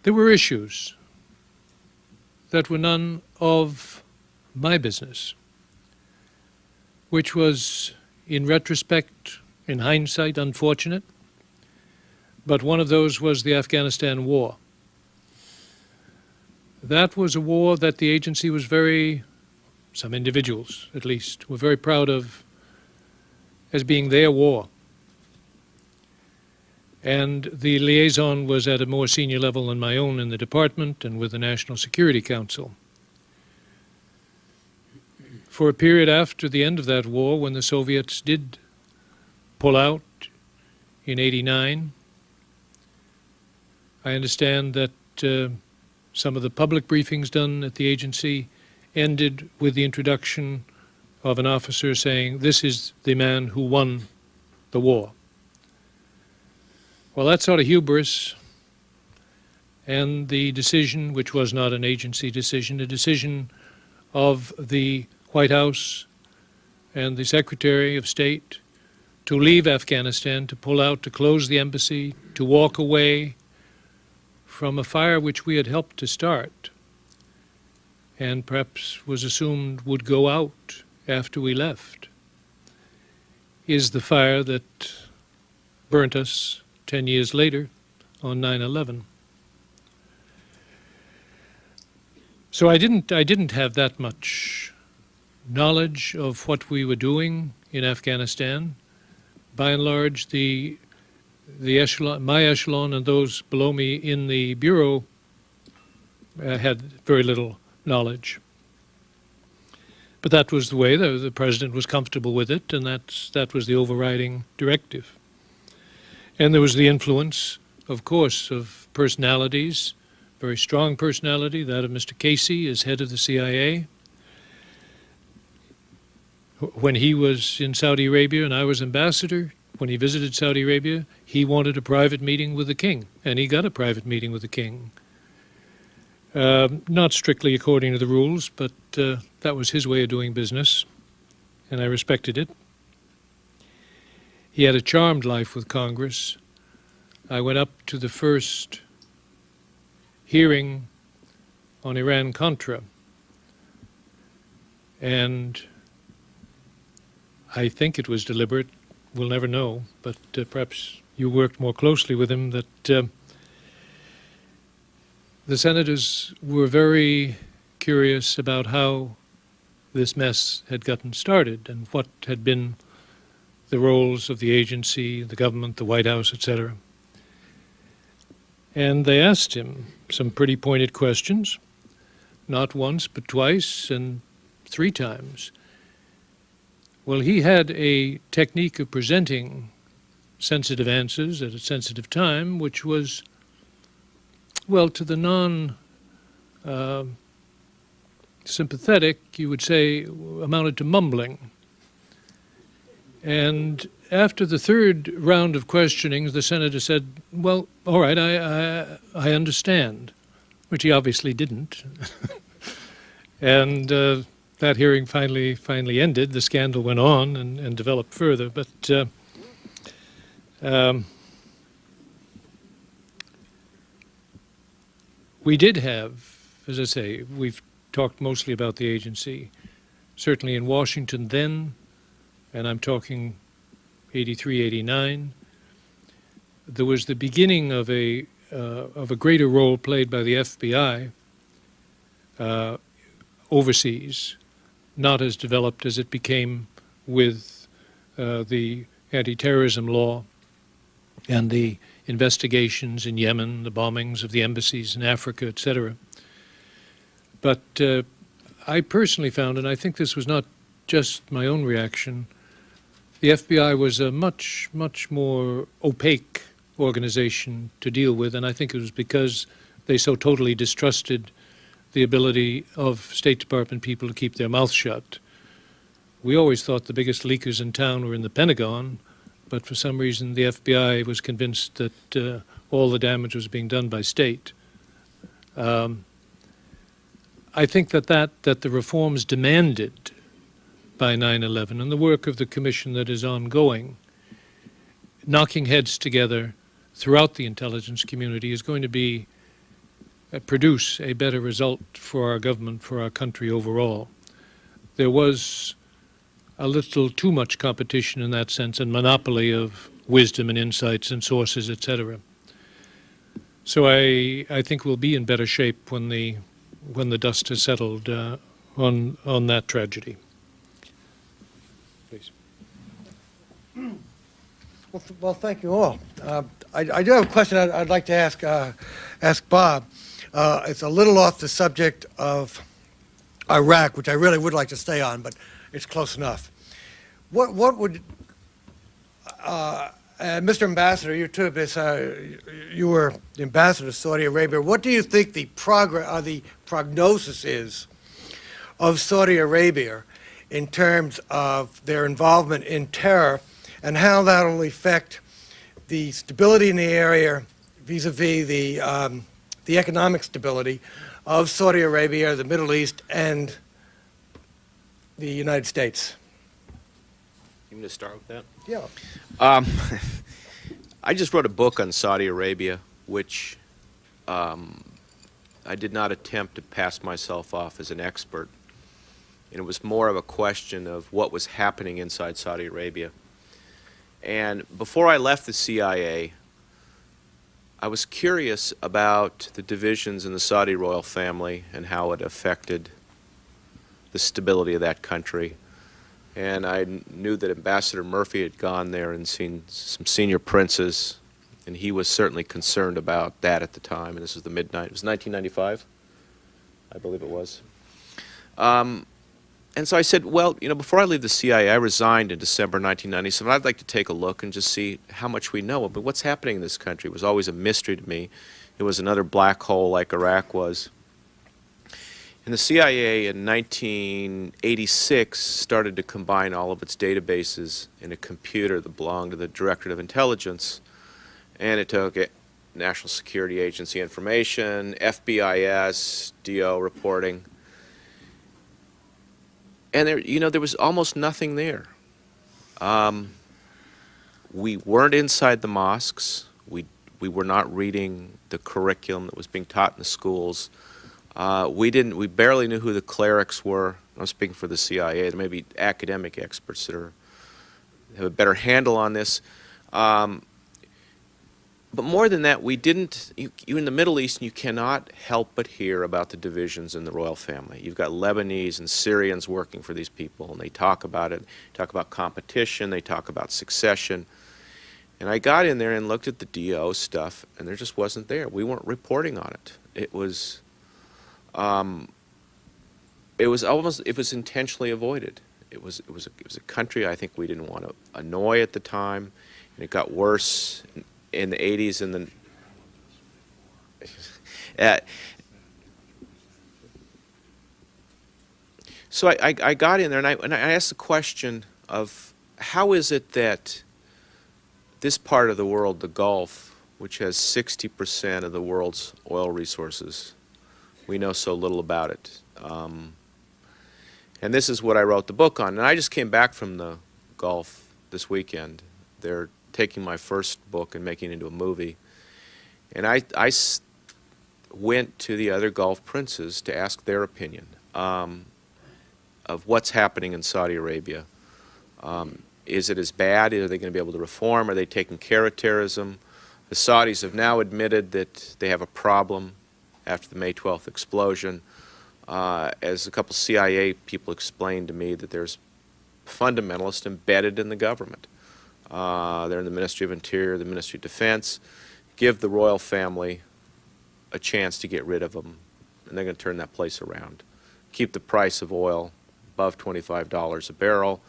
There were issues that were none of my business, which was, in retrospect, in hindsight, unfortunate, but one of those was the Afghanistan war. That was a war that the agency was some individuals at least, were very proud of as being their war. And the liaison was at a more senior level than my own in the department and with the National Security Council. For a period after the end of that war, when the Soviets did pull out in '89, I understand that some of the public briefings done at the agency ended with the introduction of an officer saying, "This is the man who won the war." Well, that sort of hubris and the decision, which was not an agency decision, a decision of the White House and the Secretary of State to leave Afghanistan, to pull out, to close the embassy, to walk away from a fire which we had helped to start and perhaps was assumed would go out after we left, is the fire that burnt us 10 years later on 9/11. So I didn't have that much knowledge of what we were doing in Afghanistan. By and large, my echelon and those below me in the Bureau had very little knowledge. But that was the way. The President was comfortable with it, and that was the overriding directive. And there was the influence, of course, of personalities, very strong personality, that of Mr. Casey as head of the CIA. When he was in Saudi Arabia and I was ambassador, when he visited Saudi Arabia, he wanted a private meeting with the king, and he got a private meeting with the king. Not strictly according to the rules, but that was his way of doing business, and I respected it. He had a charmed life with Congress. I went up to the first hearing on Iran-Contra, and I think it was deliberate. We'll never know, but perhaps you worked more closely with him, that the senators were very curious about how this mess had gotten started and what had been the roles of the agency, the government, the White House, etc. And they asked him some pretty pointed questions, not once, but twice and 3 times. Well, he had a technique of presenting sensitive answers at a sensitive time, which was, well, to the non-sympathetic, you would say, amounted to mumbling. And after the 3rd round of questionings, the senator said, well, all right, I understand, which he obviously didn't. And that hearing finally ended. The scandal went on and developed further. But we did have, as I say, we've talked mostly about the agency, certainly in Washington then, and I'm talking 83, 89, there was the beginning of a greater role played by the FBI overseas, not as developed as it became with the anti-terrorism law and the investigations in Yemen, the bombings of the embassies in Africa, etc. But I personally found, and I think this was not just my own reaction, the FBI was a much, much more opaque organization to deal with, and I think it was because they so totally distrusted the ability of State Department people to keep their mouths shut. We always thought the biggest leakers in town were in the Pentagon, but for some reason the FBI was convinced that all the damage was being done by state. I think that the reforms demanded by 9/11 and the work of the commission that is ongoing, knocking heads together throughout the intelligence community, is going to be produce a better result for our government, for our country overall. There was a little too much competition in that sense and monopoly of wisdom and insights and sources, etc. So I think we'll be in better shape when the dust has settled on that tragedy. Please. Well, thank you all. I do have a question I'd like to ask Bob. It's a little off the subject of Iraq, which I really would like to stay on, but it's close enough. What would, Mr. Ambassador, you too, you were the ambassador to Saudi Arabia. What do you think the prognosis is of Saudi Arabia in terms of their involvement in terror and how that will affect the stability in the area vis-a-vis the economic stability of Saudi Arabia, the Middle East, and the United States? You want me to start with that? Yeah. I just wrote a book on Saudi Arabia, which I did not attempt to pass myself off as an expert. And it was more of a question of what was happening inside Saudi Arabia. And before I left the CIA, I was curious about the divisions in the Saudi royal family and how it affected the stability of that country. And I knew that Ambassador Murphy had gone there and seen some senior princes, and he was certainly concerned about that at the time. And this was the it was 1995, I believe it was. And so I said, well, you know, before I leave the CIA, I resigned in December 1997. I'd like to take a look and just see how much we know. But what's happening in this country was always a mystery to me. It was another black hole like Iraq was. And the CIA in 1986 started to combine all of its databases in a computer that belonged to the Directorate of Intelligence. And it took National Security Agency information, FBIS, DO reporting. And there, you know, there was almost nothing there. We weren't inside the mosques. We were not reading the curriculum that was being taught in the schools. We barely knew who the clerics were. I'm speaking for the CIA. There may be academic experts that have a better handle on this. But more than that, we didn't, you in the Middle East, you cannot help but hear about the divisions in the royal family. You've got Lebanese and Syrians working for these people, and they talk about it, talk about competition, they talk about succession. And I got in there and looked at the DO stuff, and there just wasn't there. We weren't reporting on it. It was intentionally avoided. It was a country I think we didn't want to annoy at the time, and it got worse in the 80s and so I got in there and I asked the question of how is it that this part of the world, the Gulf, which has 60% of the world's oil resources, we know so little about it. And this is what I wrote the book on. And I just came back from the Gulf this weekend. They're taking my first book and making it into a movie. And I went to the other Gulf princes to ask their opinion of what's happening in Saudi Arabia. Is it as bad? Are they going to be able to reform? Are they taking care of terrorism? The Saudis have now admitted that they have a problem after the May 12th explosion. As a couple CIA people explained to me that there's fundamentalists embedded in the government. They're in the Ministry of Interior, the Ministry of Defense. Give the royal family a chance to get rid of them, and they're going to turn that place around. Keep the price of oil above $25 a barrel.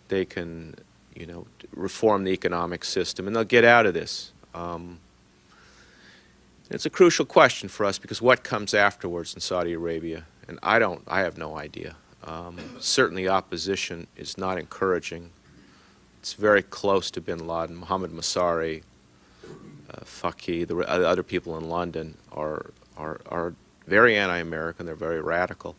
They can, you know, reform the economic system, and they'll get out of this. It's a crucial question for us because what comes afterwards in Saudi Arabia, and I have no idea. Certainly opposition is not encouraging. It's very close to bin Laden. Mohammed Masari, Faki, the other people in London are very anti-American. They're very radical.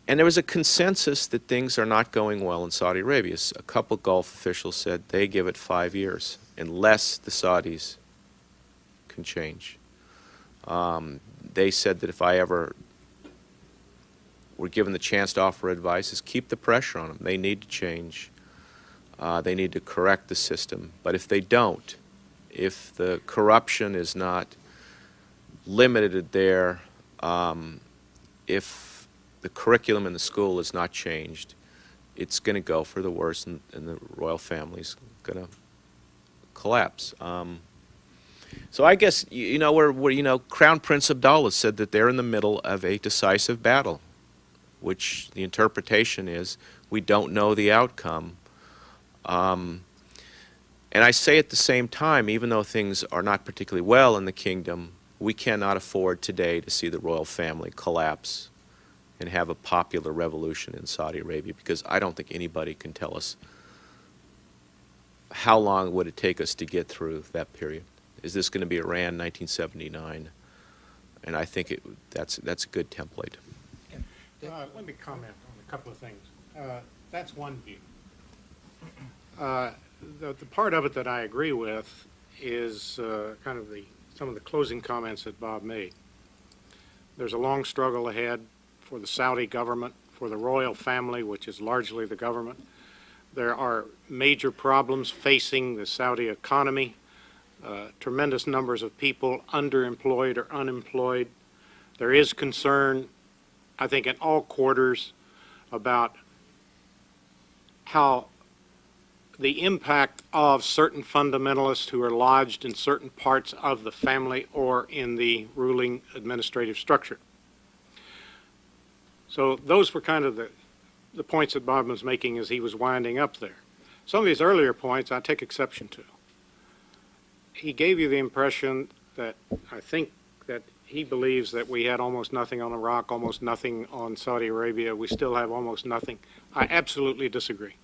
And there was a consensus that things are not going well in Saudi Arabia. A couple Gulf officials said they give it 5 years unless the Saudis can change. They said that if I ever were given the chance to offer advice, is keep the pressure on them. They need to change. They need to correct the system. But if they don't, if the corruption is not limited there, if the curriculum in the school is not changed, it's going to go for the worse, and the royal family's going to collapse. So I guess, you know, Crown Prince Abdullah said that they're in the middle of a decisive battle, which the interpretation is we don't know the outcome. And I say at the same time, even though things are not particularly well in the kingdom, we cannot afford today to see the royal family collapse and have a popular revolution in Saudi Arabia, because I don't think anybody can tell us how long would it take us to get through that period. Is this going to be Iran 1979? And I think that's a good template. Let me comment on a couple of things. That's one view. The part of it that I agree with is kind of some of the closing comments that Bob made. There's a long struggle ahead for the Saudi government, for the royal family, which is largely the government. There are major problems facing the Saudi economy, tremendous numbers of people underemployed or unemployed. There is concern, I think, in all quarters about how the impact of certain fundamentalists who are lodged in certain parts of the family or in the ruling administrative structure. So those were kind of the points that Bob was making as he was winding up there. Some of these earlier points I take exception to. He gave you the impression that I think that he believes that we had almost nothing on Iraq, almost nothing on Saudi Arabia. We still have almost nothing. I absolutely disagree.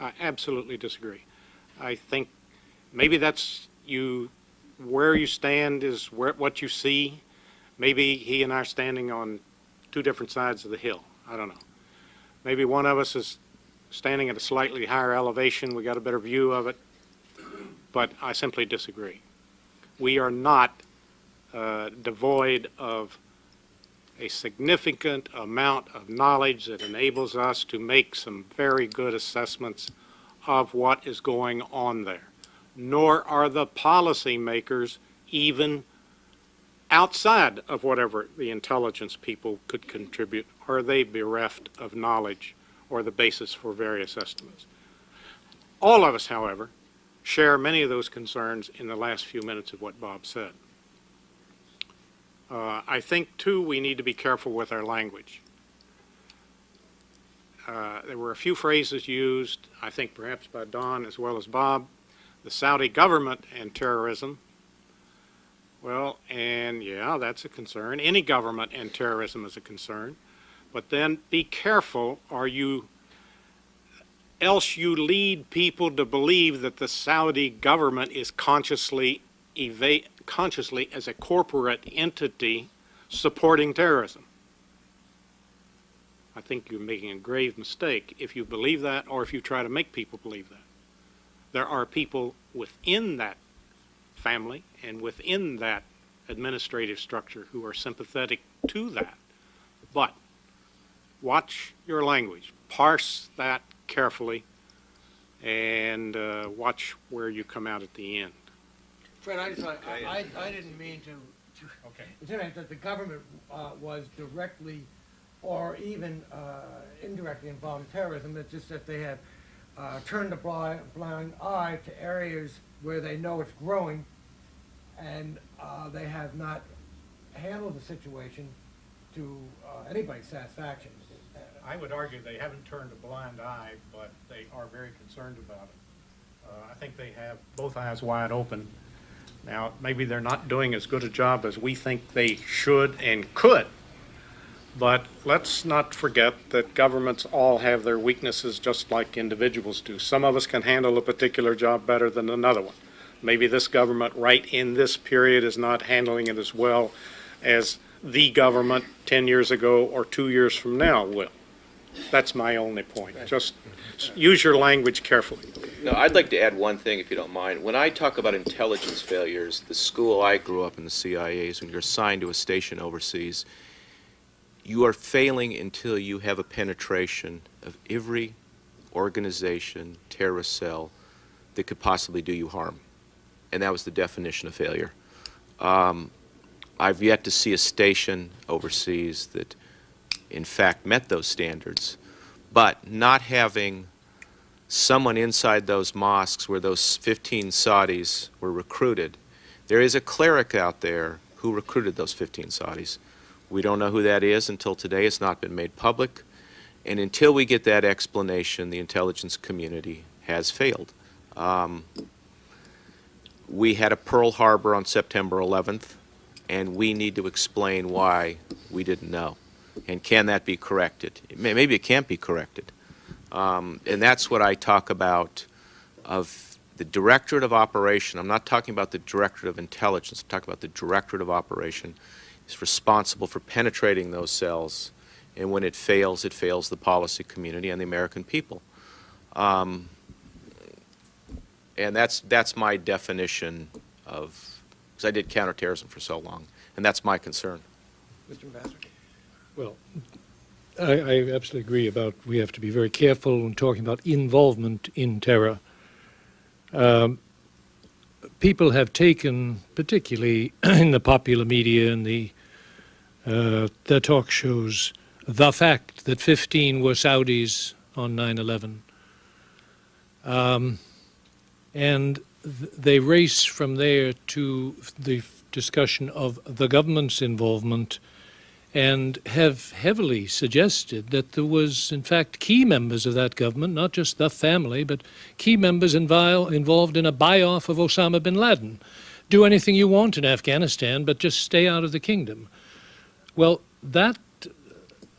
I absolutely disagree. I think maybe that's where you stand is what you see. Maybe he and I are standing on two different sides of the hill. I don't know. Maybe one of us is standing at a slightly higher elevation. We got a better view of it. But I simply disagree. We are not devoid of a significant amount of knowledge that enables us to make some very good assessments of what is going on there. nor are the policymakers even outside of whatever the intelligence people could contribute, are they bereft of knowledge or the basis for various estimates. All of us, however, share many of those concerns in the last few minutes of what Bob said. I think, too, we need to be careful with our language. There were a few phrases used, I think perhaps by Don as well as Bob, the Saudi government and terrorism. Well, and yeah, that's a concern. Any government and terrorism is a concern. But then be careful, else you lead people to believe that the Saudi government is consciously as a corporate entity supporting terrorism. I think you're making a grave mistake if you believe that or if you try to make people believe that. There are people within that family and within that administrative structure who are sympathetic to that. But watch your language, parse that carefully, and watch where you come out at the end. Fred, I didn't mean to intimate that the government was directly or even indirectly involved in terrorism. It's just that they have turned a blind eye to areas where they know it's growing, and they have not handled the situation to anybody's satisfaction. I would argue they haven't turned a blind eye, but they are very concerned about it. I think they have both eyes wide open. Now, maybe they're not doing as good a job as we think they should and could, but let's not forget that governments all have their weaknesses just like individuals do. Some of us can handle a particular job better than another one. Maybe this government right in this period is not handling it as well as the government 10 years ago or 2 years from now will. That's my only point. Just use your language carefully. No, I'd like to add one thing, if you don't mind. When I talk about intelligence failures, the school I grew up in, the CIA, is when you're assigned to a station overseas, you are failing until you have a penetration of every organization, terrorist cell that could possibly do you harm. And that was the definition of failure. I've yet to see a station overseas that in fact met those standards, but not having someone inside those mosques where those 15 Saudis were recruited. There is a cleric out there who recruited those 15 Saudis. We don't know who that is until today. It's not been made public. And until we get that explanation, the intelligence community has failed. We had a Pearl Harbor on September 11th, and we need to explain why we didn't know. And can that be corrected? Maybe it can't be corrected. And that's what I talk about of the Directorate of Operation. I'm not talking about the Directorate of Intelligence. I'm talking about the Directorate of Operation is responsible for penetrating those cells. And when it fails the policy community and the American people. And that's my definition of, because I did counterterrorism for so long, and that's my concern. Mr. Ambassador? Well, I absolutely agree about we have to be very careful when talking about involvement in terror. People have taken, particularly in the popular media and the talk shows, the fact that 15 were Saudis on 9/11. And they race from there to the discussion of the government's involvement and have heavily suggested that there was, in fact, key members of that government, not just the family, but key members involved in a buy-off of Osama bin Laden. Do anything you want in Afghanistan, but just stay out of the kingdom. Well, that,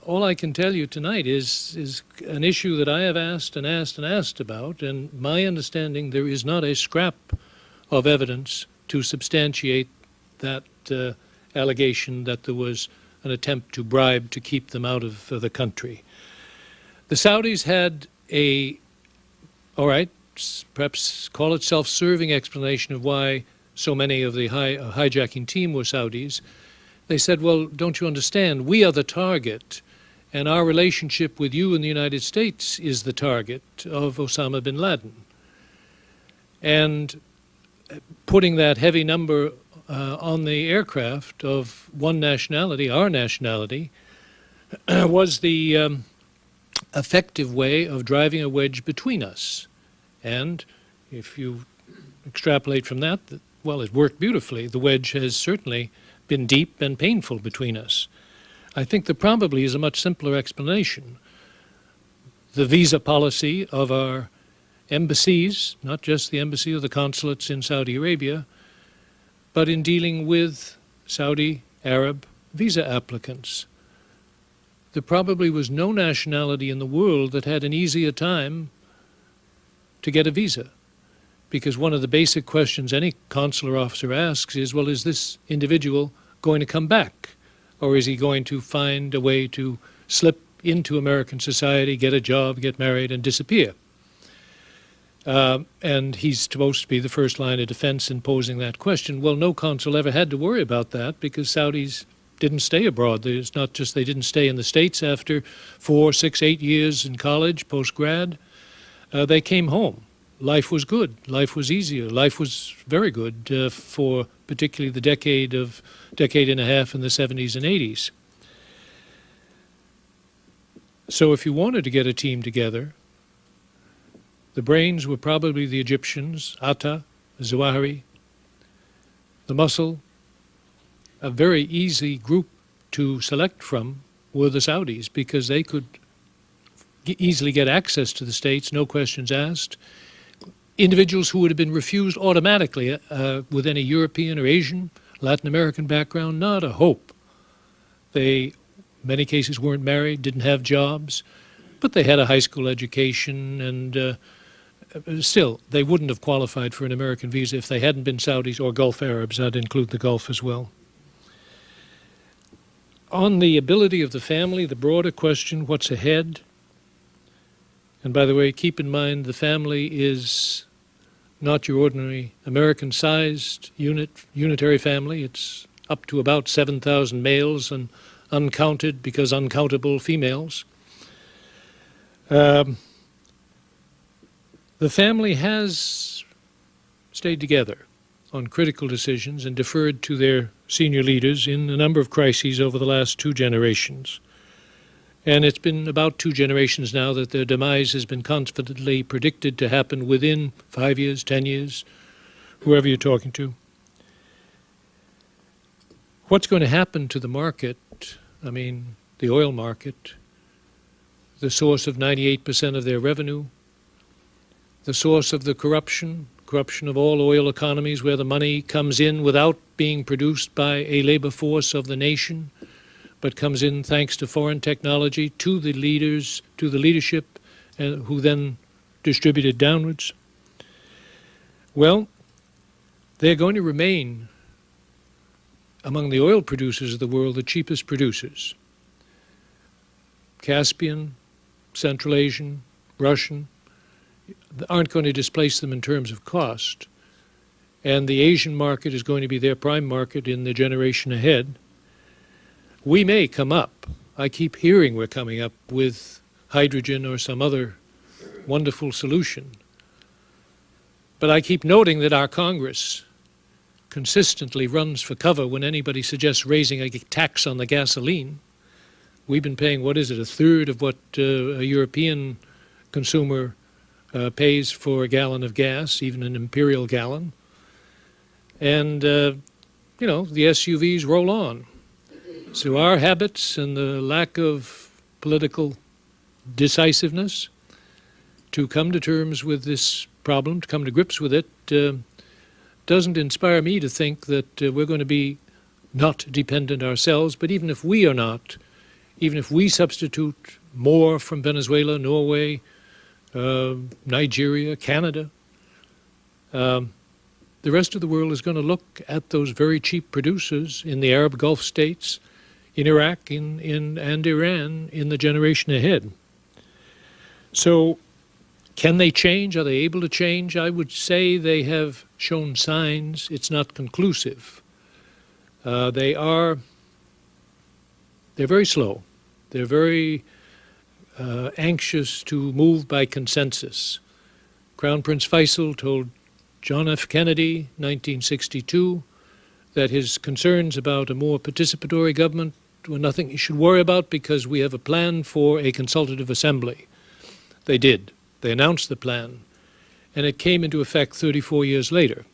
all I can tell you tonight is an issue that I have asked and asked and asked about, and my understanding, there is not a scrap of evidence to substantiate that allegation that there was an attempt to bribe to keep them out of the country. The Saudis had all right, perhaps call it self-serving explanation of why so many of the hijacking team were Saudis. They said, well, don't you understand, we are the target, and our relationship with you in the United States is the target of Osama bin Laden. And putting that heavy number on the aircraft of one nationality, our nationality, was the effective way of driving a wedge between us. And if you extrapolate from that, well, it worked beautifully. The wedge has certainly been deep and painful between us. I think there probably is a much simpler explanation. The visa policy of our embassies, not just the embassy or the consulates in Saudi Arabia, but in dealing with Saudi Arab visa applicants. There probably was no nationality in the world that had an easier time to get a visa, because one of the basic questions any consular officer asks is, well, is this individual going to come back? Or is he going to find a way to slip into American society, get a job, get married, and disappear? And he's supposed to be the first line of defense in posing that question. Well, no consul ever had to worry about that because Saudis didn't stay abroad. It's not just they didn't stay in the States after 4, 6, 8 years in college, post-grad. They came home. Life was good. Life was easier. Life was very good for particularly the decade and a half in the 70s and 80s. So if you wanted to get a team together, the brains were probably the Egyptians, Atta, Zawahiri, the muscle. A very easy group to select from were the Saudis because they could easily get access to the States, no questions asked. Individuals who would have been refused automatically with any European or Asian, Latin American background, not a hope. They, in many cases, weren't married, didn't have jobs, but they had a high school education, and still, they wouldn't have qualified for an American visa if they hadn't been Saudis or Gulf Arabs. I'd include the Gulf as well. On the ability of the family, the broader question, what's ahead? And by the way, keep in mind the family is not your ordinary American-sized unitary family. It's up to about 7,000 males and uncounted because uncountable females. The family has stayed together on critical decisions and deferred to their senior leaders in a number of crises over the last 2 generations. And it's been about 2 generations now that their demise has been confidently predicted to happen within 5 years, 10 years, whoever you're talking to. What's going to happen to the market, I mean, the oil market, the source of 98% of their revenue, the source of the corruption of all oil economies where the money comes in without being produced by a labor force of the nation, but comes in thanks to foreign technology to the leaders, to the leadership, who then distribute it downwards. Well, they're going to remain among the oil producers of the world the cheapest producers. Caspian, Central Asian, Russian, aren't going to displace them in terms of cost. And the Asian market is going to be their prime market in the generation ahead. We may come up. I keep hearing we're coming up with hydrogen or some other wonderful solution. But I keep noting that our Congress consistently runs for cover when anybody suggests raising a tax on the gasoline. We've been paying, what is it, 1/3 of what a European consumer pays for a gallon of gas, even an imperial gallon. And, you know, the SUVs roll on. So our habits and the lack of political decisiveness to come to terms with this problem, to come to grips with it, doesn't inspire me to think that we're going to be not dependent ourselves. But even if we are not, even if we substitute more from Venezuela, Norway, Nigeria, Canada, the rest of the world is going to look at those very cheap producers in the Arab Gulf states, in Iraq, and Iran in the generation ahead. So can they change? Are they able to change? I would say they have shown signs. It's not conclusive. They're very slow. They're very anxious to move by consensus. Crown Prince Faisal told John F. Kennedy, 1962, that his concerns about a more participatory government were nothing he should worry about because we have a plan for a consultative assembly. They did. They announced the plan, and it came into effect 34 years later.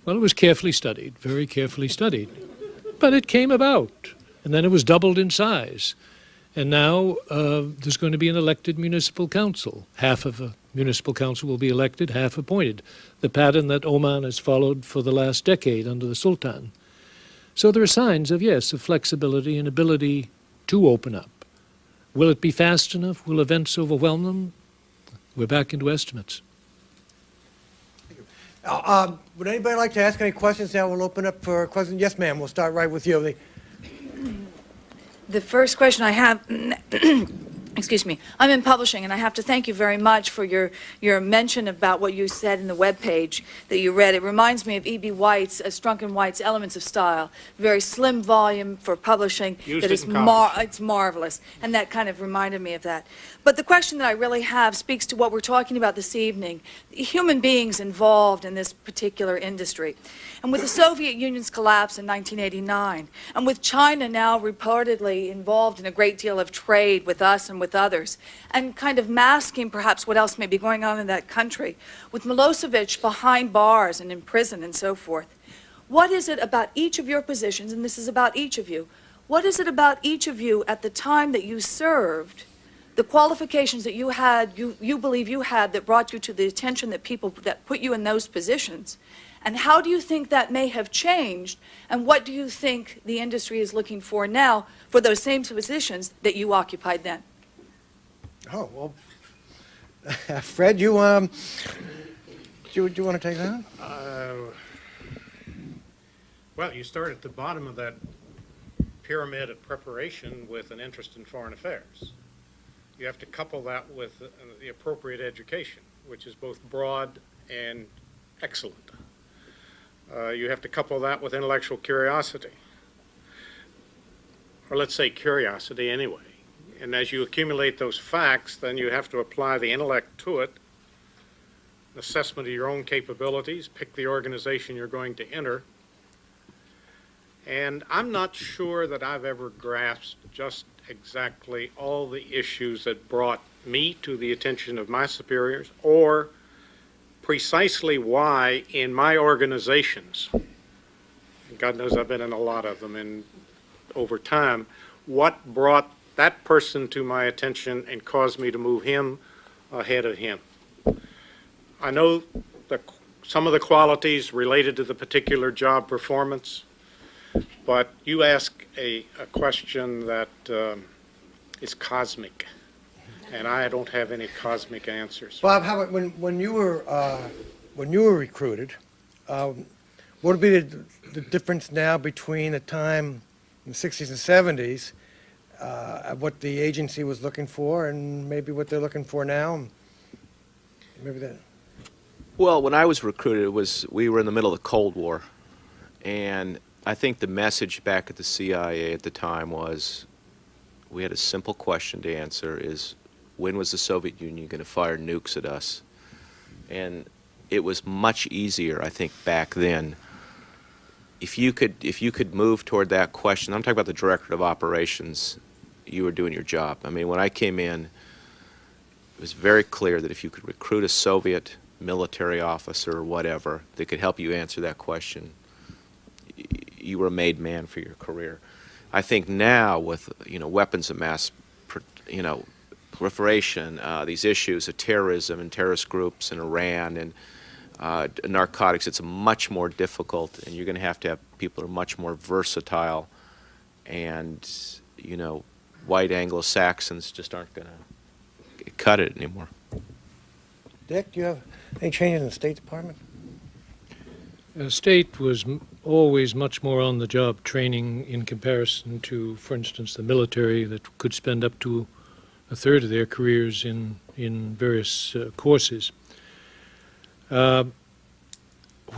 Well, it was carefully studied, very carefully studied, but it came about, and then it was doubled in size. And now there's going to be an elected municipal council. Half of a municipal council will be elected, half appointed, the pattern that Oman has followed for the last decade under the Sultan. So there are signs of, yes, of flexibility and ability to open up. Will it be fast enough? Will events overwhelm them? We're back into estimates. Would anybody like to ask any questions now? We'll open up for questions. Yes, ma'am. We'll start right with you. The first question I have, excuse me, I'm in publishing, and I have to thank you very much for your mention about what you said in the webpage that you read. It reminds me of E.B. White's, Strunk & White's Elements of Style, very slim volume for publishing. Used that it is in college. it's marvelous, and that kind of reminded me of that. But the question that I really have speaks to what we're talking about this evening, human beings involved in this particular industry. And with the Soviet Union's collapse in 1989, and with China now reportedly involved in a great deal of trade with us and with others, and kind of masking perhaps what else may be going on in that country, with Milosevic behind bars and in prison and so forth, what is it about each of your positions, and this is about each of you, what is it about each of you at the time that you served, the qualifications that you had, you believe you had, that brought you to the attention that people that put you in those positions? And how do you think that may have changed? And what do you think the industry is looking for now for those same positions that you occupied then? Oh, well, Fred, do you want to take that? Well, you start at the bottom of that pyramid of preparation with an interest in foreign affairs. You have to couple that with the appropriate education, which is both broad and excellent. You have to couple that with intellectual curiosity, or let's say curiosity anyway. And as you accumulate those facts, then you have to apply the intellect to it, an assessment of your own capabilities, pick the organization you're going to enter. And I'm not sure that I've ever grasped just exactly all the issues that brought me to the attention of my superiors, or precisely why in my organizations, and God knows I've been in a lot of them over time, what brought that person to my attention and caused me to move him ahead of him. I know some of the qualities related to the particular job performance, but you ask a question that is cosmic, and I don't have any cosmic answers. Bob, how about when you were recruited, what would be the difference now between the time in the 60s and 70s, what the agency was looking for, and maybe what they're looking for now? Maybe that. Well, when I was recruited, we were in the middle of the Cold War, and I think the message back at the CIA at the time was, we had a simple question to answer: is when was the Soviet Union going to fire nukes at us? And it was much easier, I think, back then. If you could move toward that question, I'm talking about the Director of Operations, you were doing your job. I mean, when I came in, it was very clear that if you could recruit a Soviet military officer or whatever that could help you answer that question, you were a made man for your career. I think now with weapons of mass proliferation, these issues of terrorism and terrorist groups in Iran and narcotics, it's much more difficult, and you're going to have people who are much more versatile, and white Anglo-Saxons just aren't going to cut it anymore. Dick, do you have any changes in the State Department? The state was always much more on-the-job training in comparison to, for instance, the military that could spend up to a third of their careers in various courses. When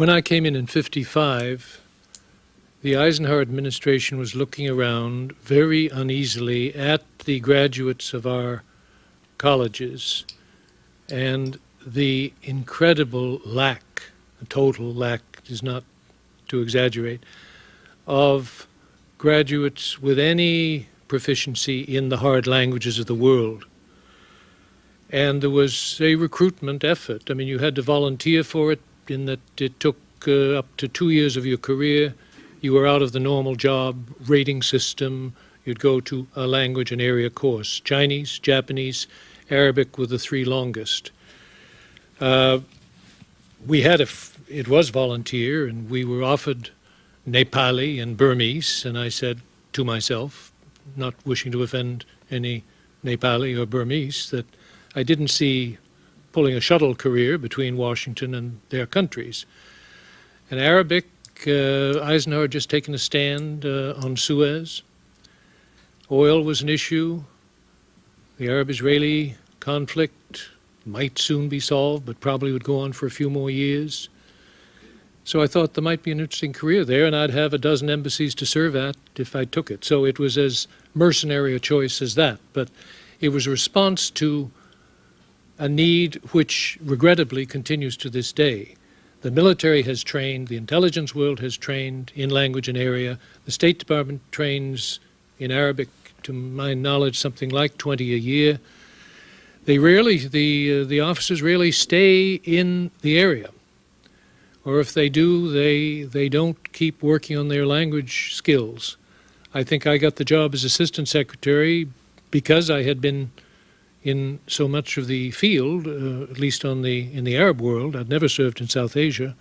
I came in 55, the Eisenhower administration was looking around very uneasily at the graduates of our colleges and the incredible lack, a total lack is not to exaggerate, of graduates with any proficiency in the hard languages of the world. And there was a recruitment effort. I mean, you had to volunteer for it in that it took up to 2 years of your career. You were out of the normal job rating system. You'd go to a language and area course. Chinese, Japanese, Arabic were the three longest. It was volunteer, and we were offered Nepali and Burmese, and I said to myself, not wishing to offend any Nepali or Burmese, that I didn't see pulling a shuttle career between Washington and their countries. And Arabic, Eisenhower had just taken a stand on Suez. Oil was an issue. The Arab-Israeli conflict might soon be solved, but probably would go on for a few more years. So I thought there might be an interesting career there, and I'd have a dozen embassies to serve at if I took it. So it was as mercenary a choice as that. But it was a response to a need which regrettably continues to this day. The military has trained, the intelligence world has trained in language and area. The State Department trains in Arabic, to my knowledge, something like 20 a year. They rarely, the officers rarely stay in the area. Or if they do, they don't keep working on their language skills. I think I got the job as assistant secretary because I had been in so much of the field, at least in the Arab world. I'd never served in South Asia.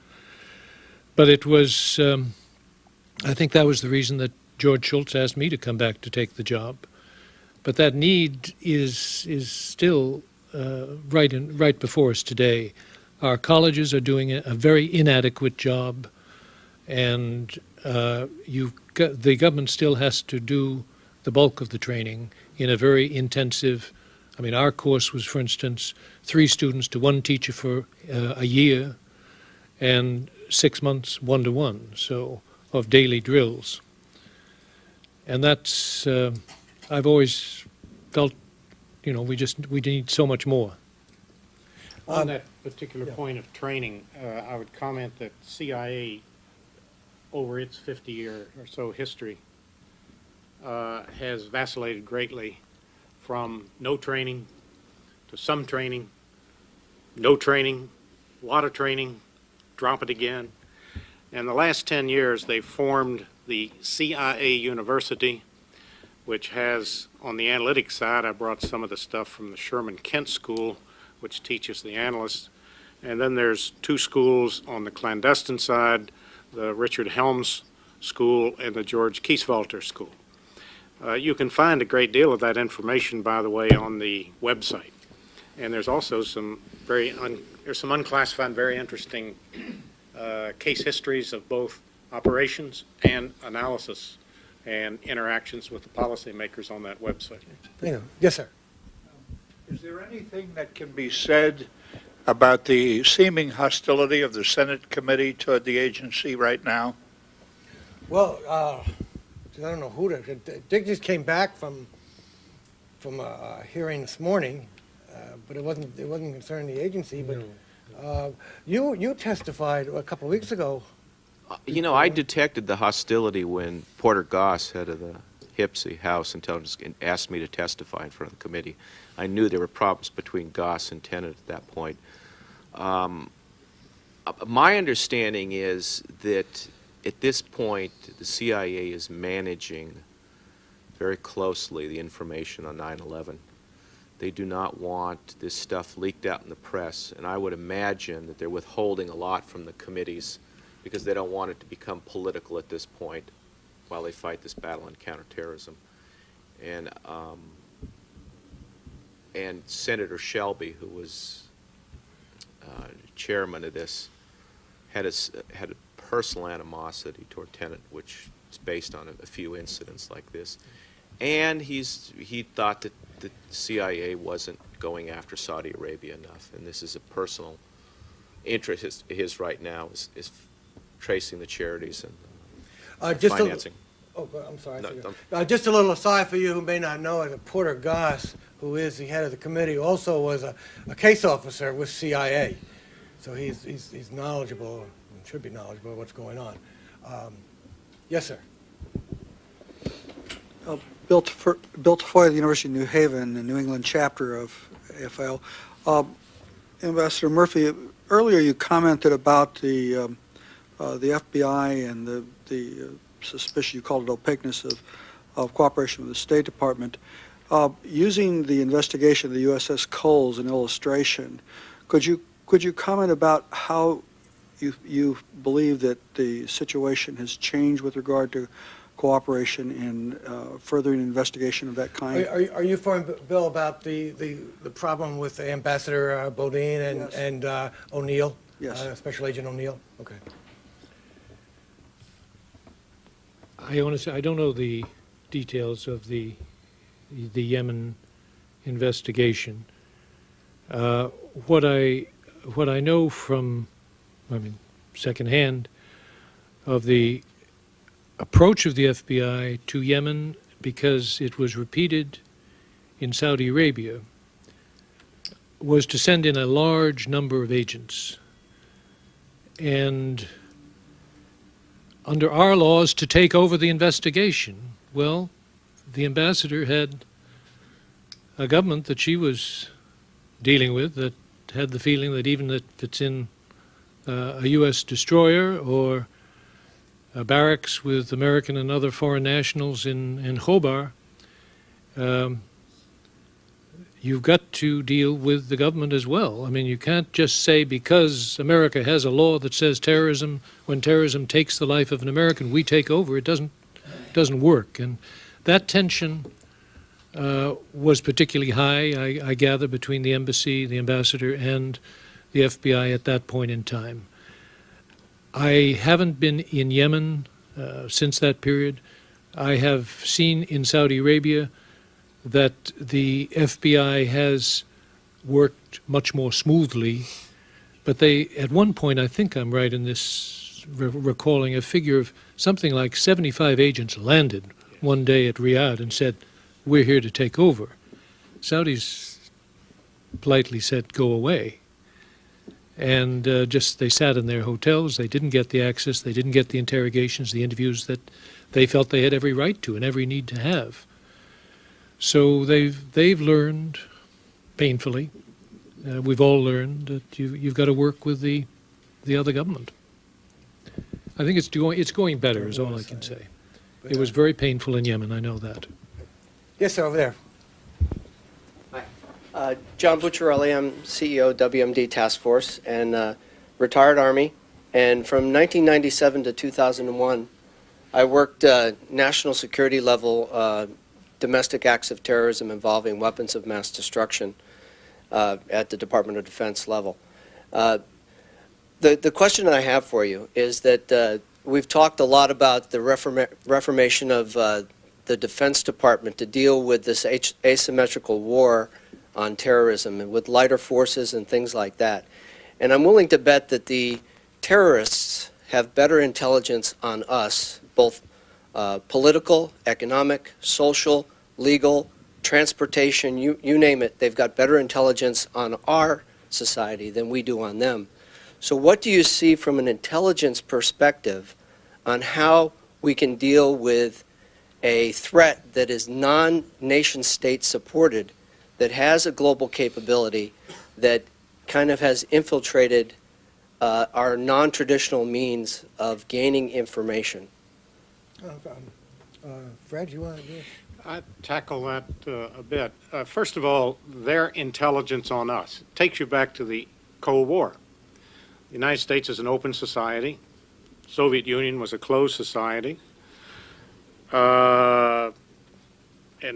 But it was, I think that was the reason that George Shultz asked me to come back to take the job. But that need is still right before us today. Our colleges are doing a very inadequate job, and the government still has to do the bulk of the training in a very intensive. I mean, our course was, for instance, 3 students to 1 teacher for a year, and 6 months 1-to-1, so of daily drills. And that's I've always felt, we need so much more. On that particular point of training, I would comment that CIA, over its 50-year or so history, has vacillated greatly from no training to some training, no training, a lot of training, drop it again. And the last 10 years, they've formed the CIA University, which has, on the analytics side, I brought some of the stuff from the Sherman Kent School, which teaches the analysts. And then there's 2 schools on the clandestine side, the Richard Helms School and the George Kieswalter School. You can find a great deal of that information, by the way, on the website. And there's also some there's some unclassified, very interesting case histories of both operations and analysis and interactions with the policymakers on that website. Yes, sir. Is there anything that can be said about the seeming hostility of the Senate committee toward the agency right now? Well, I don't know who to. Dick just came back from a hearing this morning, but it wasn't concerning the agency. But you testified a couple of weeks ago. I detected the hostility when Porter Goss, head of the HIPSI, House Intelligence, asked me to testify in front of the committee. I knew there were problems between Goss and Tenet at that point. My understanding is that at this point, the CIA is managing very closely the information on 9/11. They do not want this stuff leaked out in the press, and I would imagine that they're withholding a lot from the committees because they don't want it to become political at this point while they fight this battle on counterterrorism. And Senator Shelby, who was chairman of this, had a personal animosity toward Tenet, which is based on a few incidents like this. And he thought that the CIA wasn't going after Saudi Arabia enough, and this is a personal interest his right now is tracing the charities and financing. I'm sorry. No, just a little aside for you who may not know it, Porter Goss, who is the head of the committee, also was a case officer with CIA. So he's knowledgeable, and should be knowledgeable of what's going on. Yes, sir. Bill Tafoya of the University of New Haven, the New England chapter of AFL. Ambassador Murphy, earlier you commented about the FBI and the suspicion, you called it opaqueness of cooperation with the State Department. Using the investigation of the USS Cole as an illustration, could you comment about how you believe that the situation has changed with regard to cooperation in furthering investigation of that kind? Are you informed, Bill, about the problem with Ambassador Bodine Yes. and O'Neill? Yes. Special Agent O'Neill? Okay. I honestly, I don't know the details of the Yemen investigation. What I know from, secondhand, of the approach of the FBI to Yemen, because it was repeated in Saudi Arabia, was to send in a large number of agents, and under our laws to take over the investigation. Well, the ambassador had a government that she was dealing with that had the feeling that even if it's in a U.S. destroyer or barracks with American and other foreign nationals in Khobar, you've got to deal with the government as well. I mean, you can't just say because America has a law that says terrorism, when terrorism takes the life of an American, we take over. It doesn't work. And that tension was particularly high, I gather, between the embassy, the ambassador, and the FBI at that point in time. I haven't been in Yemen since that period. I have seen in Saudi Arabia that the FBI has worked much more smoothly, but they, at one point, I think I'm right in this, recalling a figure of something like 75 agents landed one day at Riyadh and said, "We're here to take over." Saudis politely said, "Go away." And just they sat in their hotels. They didn't get the access. They didn't get the interrogations, the interviews that they felt they had every right to and every need to have. So they've learned painfully. We've all learned that you've got to work with the other government. I think it's going better is all I can say. It was very painful in Yemen. I know that. Yes, sir, over there. John Bucciarelli, I'm CEO WMD Task Force and retired Army. And from 1997 to 2001, I worked national security level domestic acts of terrorism involving weapons of mass destruction at the Department of Defense level. The question I have for you is that we've talked a lot about the reformation of the Defense Department to deal with this asymmetrical war on terrorism and with lighter forces and things like that. And I'm willing to bet that the terrorists have better intelligence on us, both political, economic, social, legal, transportation, you name it. They've got better intelligence on our society than we do on them. So what do you see from an intelligence perspective on how we can deal with a threat that is non-nation state supported, that has a global capability, that kind of has infiltrated our non-traditional means of gaining information? Fred, you want to do it? I'd tackle that a bit. First of all, their intelligence on us takes you back to the Cold War. The United States is an open society. Soviet Union was a closed society. In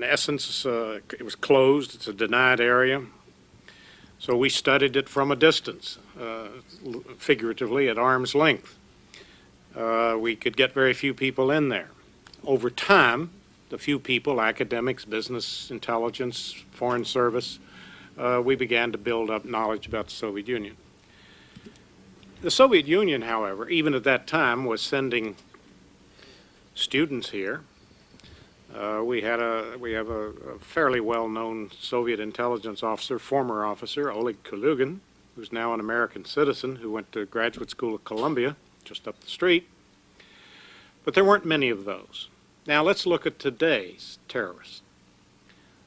essence, it was closed. It's a denied area. So we studied it from a distance, figuratively at arm's length. We could get very few people in there. Over time, the few people, academics, business, intelligence, foreign service, we began to build up knowledge about the Soviet Union. The Soviet Union, however, even at that time, was sending students here. We have a fairly well-known Soviet intelligence officer, former officer, Oleg Kalugin, who's now an American citizen who went to graduate school at Columbia, just up the street. But there weren't many of those. Now let's look at today's terrorists.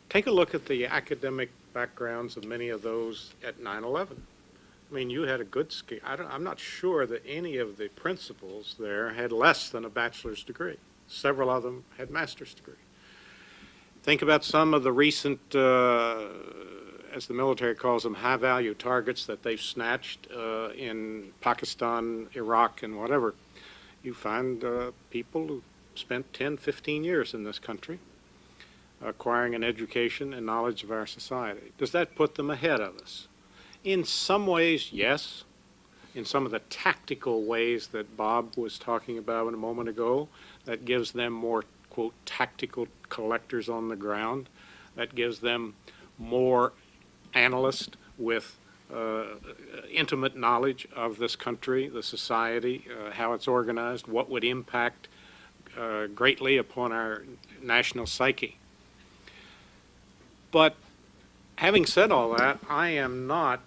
Take a look at the academic backgrounds of many of those at 9/11. I mean, you had a good skill. I'm not sure that any of the principals there had less than a bachelor's degree. Several of them had master's degree. Think about some of the recent, as the military calls them, high-value targets that they've snatched in Pakistan, Iraq, and whatever. You find people who spent 10, 15 years in this country acquiring an education and knowledge of our society. Does that put them ahead of us? In some ways, yes. In some of the tactical ways that Bob was talking about a moment ago, that gives them more, quote, tactical collectors on the ground. That gives them more analysts with intimate knowledge of this country, the society, how it's organized, what would impact greatly upon our national psyche. But having said all that, I am not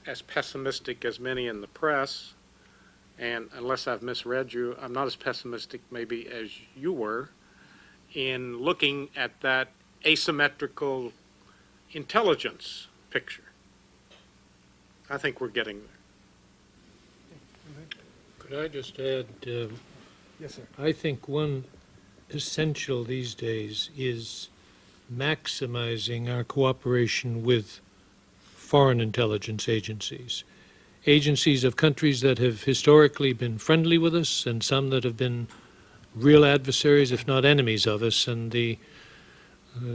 as pessimistic as many in the press, and unless I've misread you, I'm not as pessimistic maybe as you were in looking at that asymmetrical intelligence picture. I think we're getting there. Could I just add, Yes, sir. I think one essential these days is maximizing our cooperation with foreign intelligence agencies. Agencies of countries that have historically been friendly with us and some that have been real adversaries, if not enemies of us. And the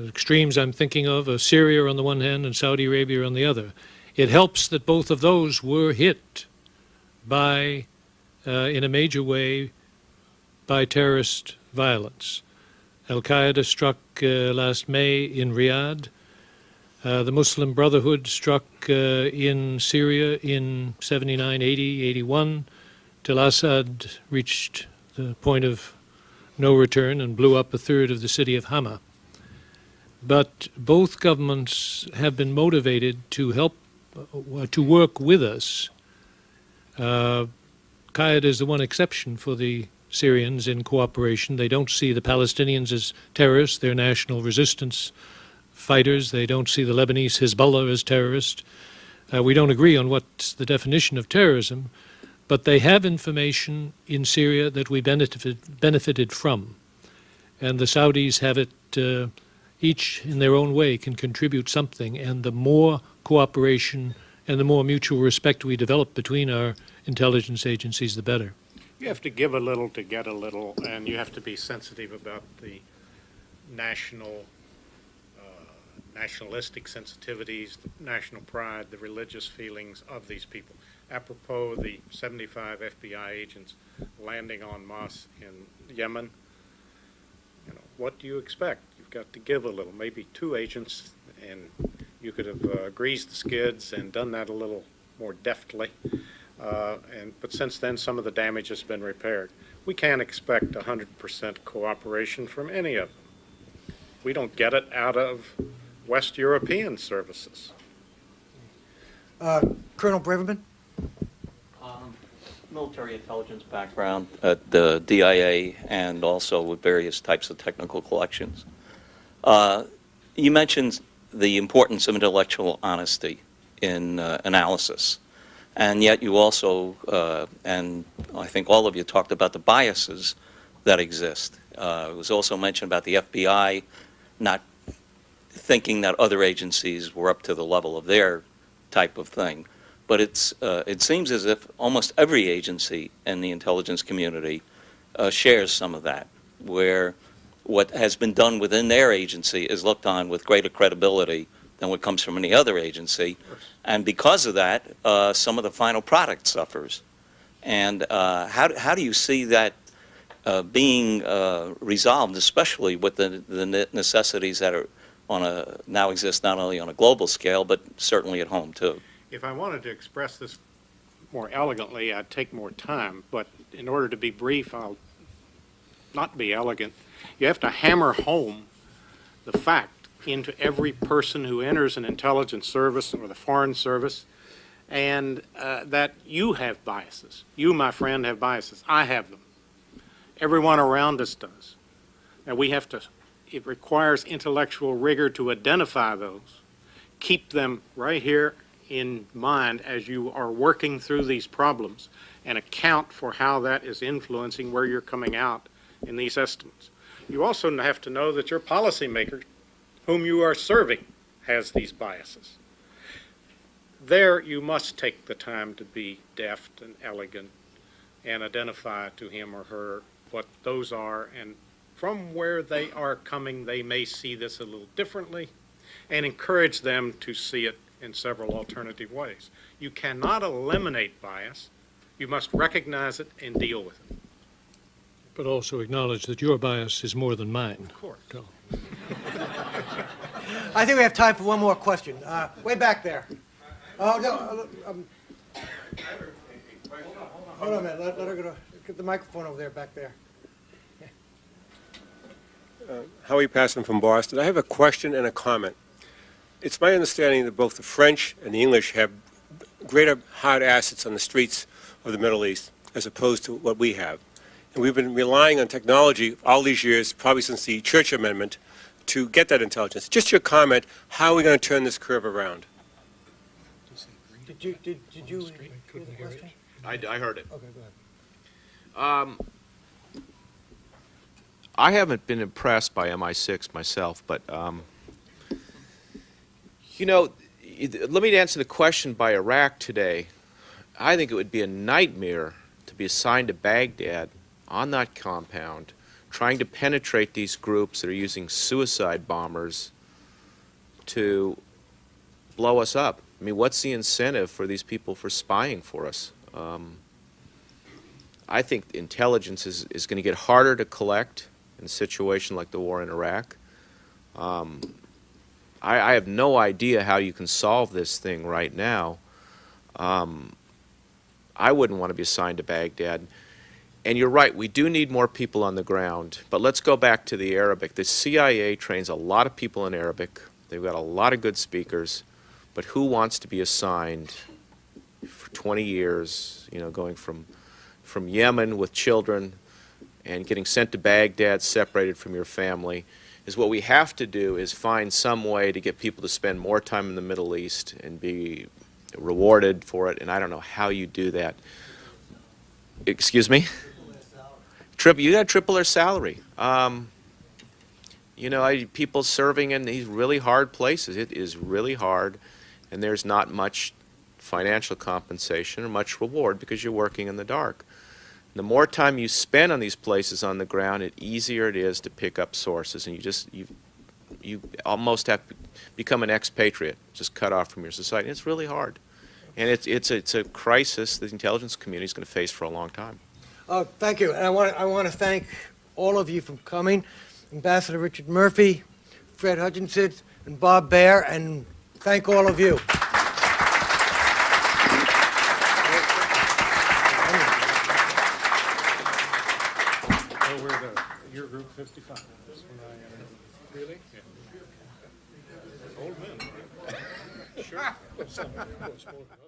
extremes I'm thinking of are Syria on the one hand and Saudi Arabia on the other. It helps that both of those were hit by, in a major way, by terrorist violence. Al-Qaeda struck last May in Riyadh. The Muslim Brotherhood struck in Syria in 79, 80, 81, till Assad reached the point of no return and blew up a third of the city of Hama. But both governments have been motivated to help, to work with us. Qaeda is the one exception for the Syrians in cooperation. They don't see the Palestinians as terrorists. They're national resistance fighters. They don't see the Lebanese Hezbollah as terrorists. We don't agree on what's the definition of terrorism, but they have information in Syria that we benefited from. And the Saudis have it, each in their own way can contribute something, and the more cooperation and the more mutual respect we develop between our intelligence agencies, the better. You have to give a little to get a little, and you have to be sensitive about the nationalistic sensitivities, the national pride, the religious feelings of these people. Apropos the 75 FBI agents landing en masse in Yemen, you know, what do you expect? You've got to give a little. Maybe 2 agents, and you could have greased the skids and done that a little more deftly. But since then, some of the damage has been repaired. We can't expect 100% cooperation from any of them. We don't get it out of West European services. Colonel Braverman? Military intelligence background at the DIA and also with various types of technical collections. You mentioned the importance of intellectual honesty in analysis. And yet you also, and I think all of you talked about the biases that exist. It was also mentioned about the FBI not thinking that other agencies were up to the level of their type of thing. But it seems as if almost every agency in the intelligence community shares some of that, where what has been done within their agency is looked on with greater credibility than what comes from any other agency. And because of that, some of the final product suffers. And how do you see that being resolved, especially with the necessities that are now exist not only on a global scale, but certainly at home, too? If I wanted to express this more elegantly, I'd take more time. But in order to be brief, I'll not be elegant. You have to hammer home the fact into every person who enters an intelligence service or the foreign service and that you have biases. You, my friend, have biases. I have them. Everyone around us does. And we have to, it requires intellectual rigor to identify those, keep them right here in mind as you are working through these problems, and account for how that is influencing where you're coming out in these estimates. You also have to know that your policymaker, whom you are serving, has these biases. There you must take the time to be deft and elegant and identify to him or her what those are, and from where they are coming, they may see this a little differently, and encourage them to see it in several alternative ways. You cannot eliminate bias. You must recognize it and deal with it. But also acknowledge that your bias is more than mine. Of course. So, I think we have time for one more question. Way back there. Oh, no. Hold on a minute. Let her get the microphone over there, back there. Howie Passon from Boston. I have a question and a comment. It's my understanding that both the French and the English have greater hard assets on the streets of the Middle East as opposed to what we have. And we've been relying on technology all these years, probably since the Church Amendment, to get that intelligence. Just your comment, how are we going to turn this curve around? Did you hear the question? I heard it. Okay, go ahead. I haven't been impressed by MI6 myself, but, you know, let me answer the question by Iraq today. I think it would be a nightmare to be assigned to Baghdad on that compound, trying to penetrate these groups that are using suicide bombers to blow us up. I mean, what's the incentive for these people for spying for us? I think intelligence is going to get harder to collect in a situation like the war in Iraq. I have no idea how you can solve this thing right now. I wouldn't want to be assigned to Baghdad. And you're right, we do need more people on the ground. But let's go back to the Arabic. The CIA trains a lot of people in Arabic. They've got a lot of good speakers. But who wants to be assigned for 20 years, you know, going from Yemen with children and getting sent to Baghdad separated from your family? Is what we have to do is find some way to get people to spend more time in the Middle East and be rewarded for it. And I don't know how you do that. Excuse me? You got to triple their salary. You know, people serving in these really hard places, it is really hard, and there's not much financial compensation or much reward because you're working in the dark. The more time you spend on these places on the ground, the easier it is to pick up sources, and you almost have to become an expatriate, just cut off from your society. It's really hard, and it's a crisis the intelligence community is going to face for a long time. Thank you, and I want to thank all of you for coming, Ambassador Richard Murphy, Fred Hutchinson, and Bob Baer, and thank all of you. Your group 55. That's when I really? Yeah. Old men. Sure.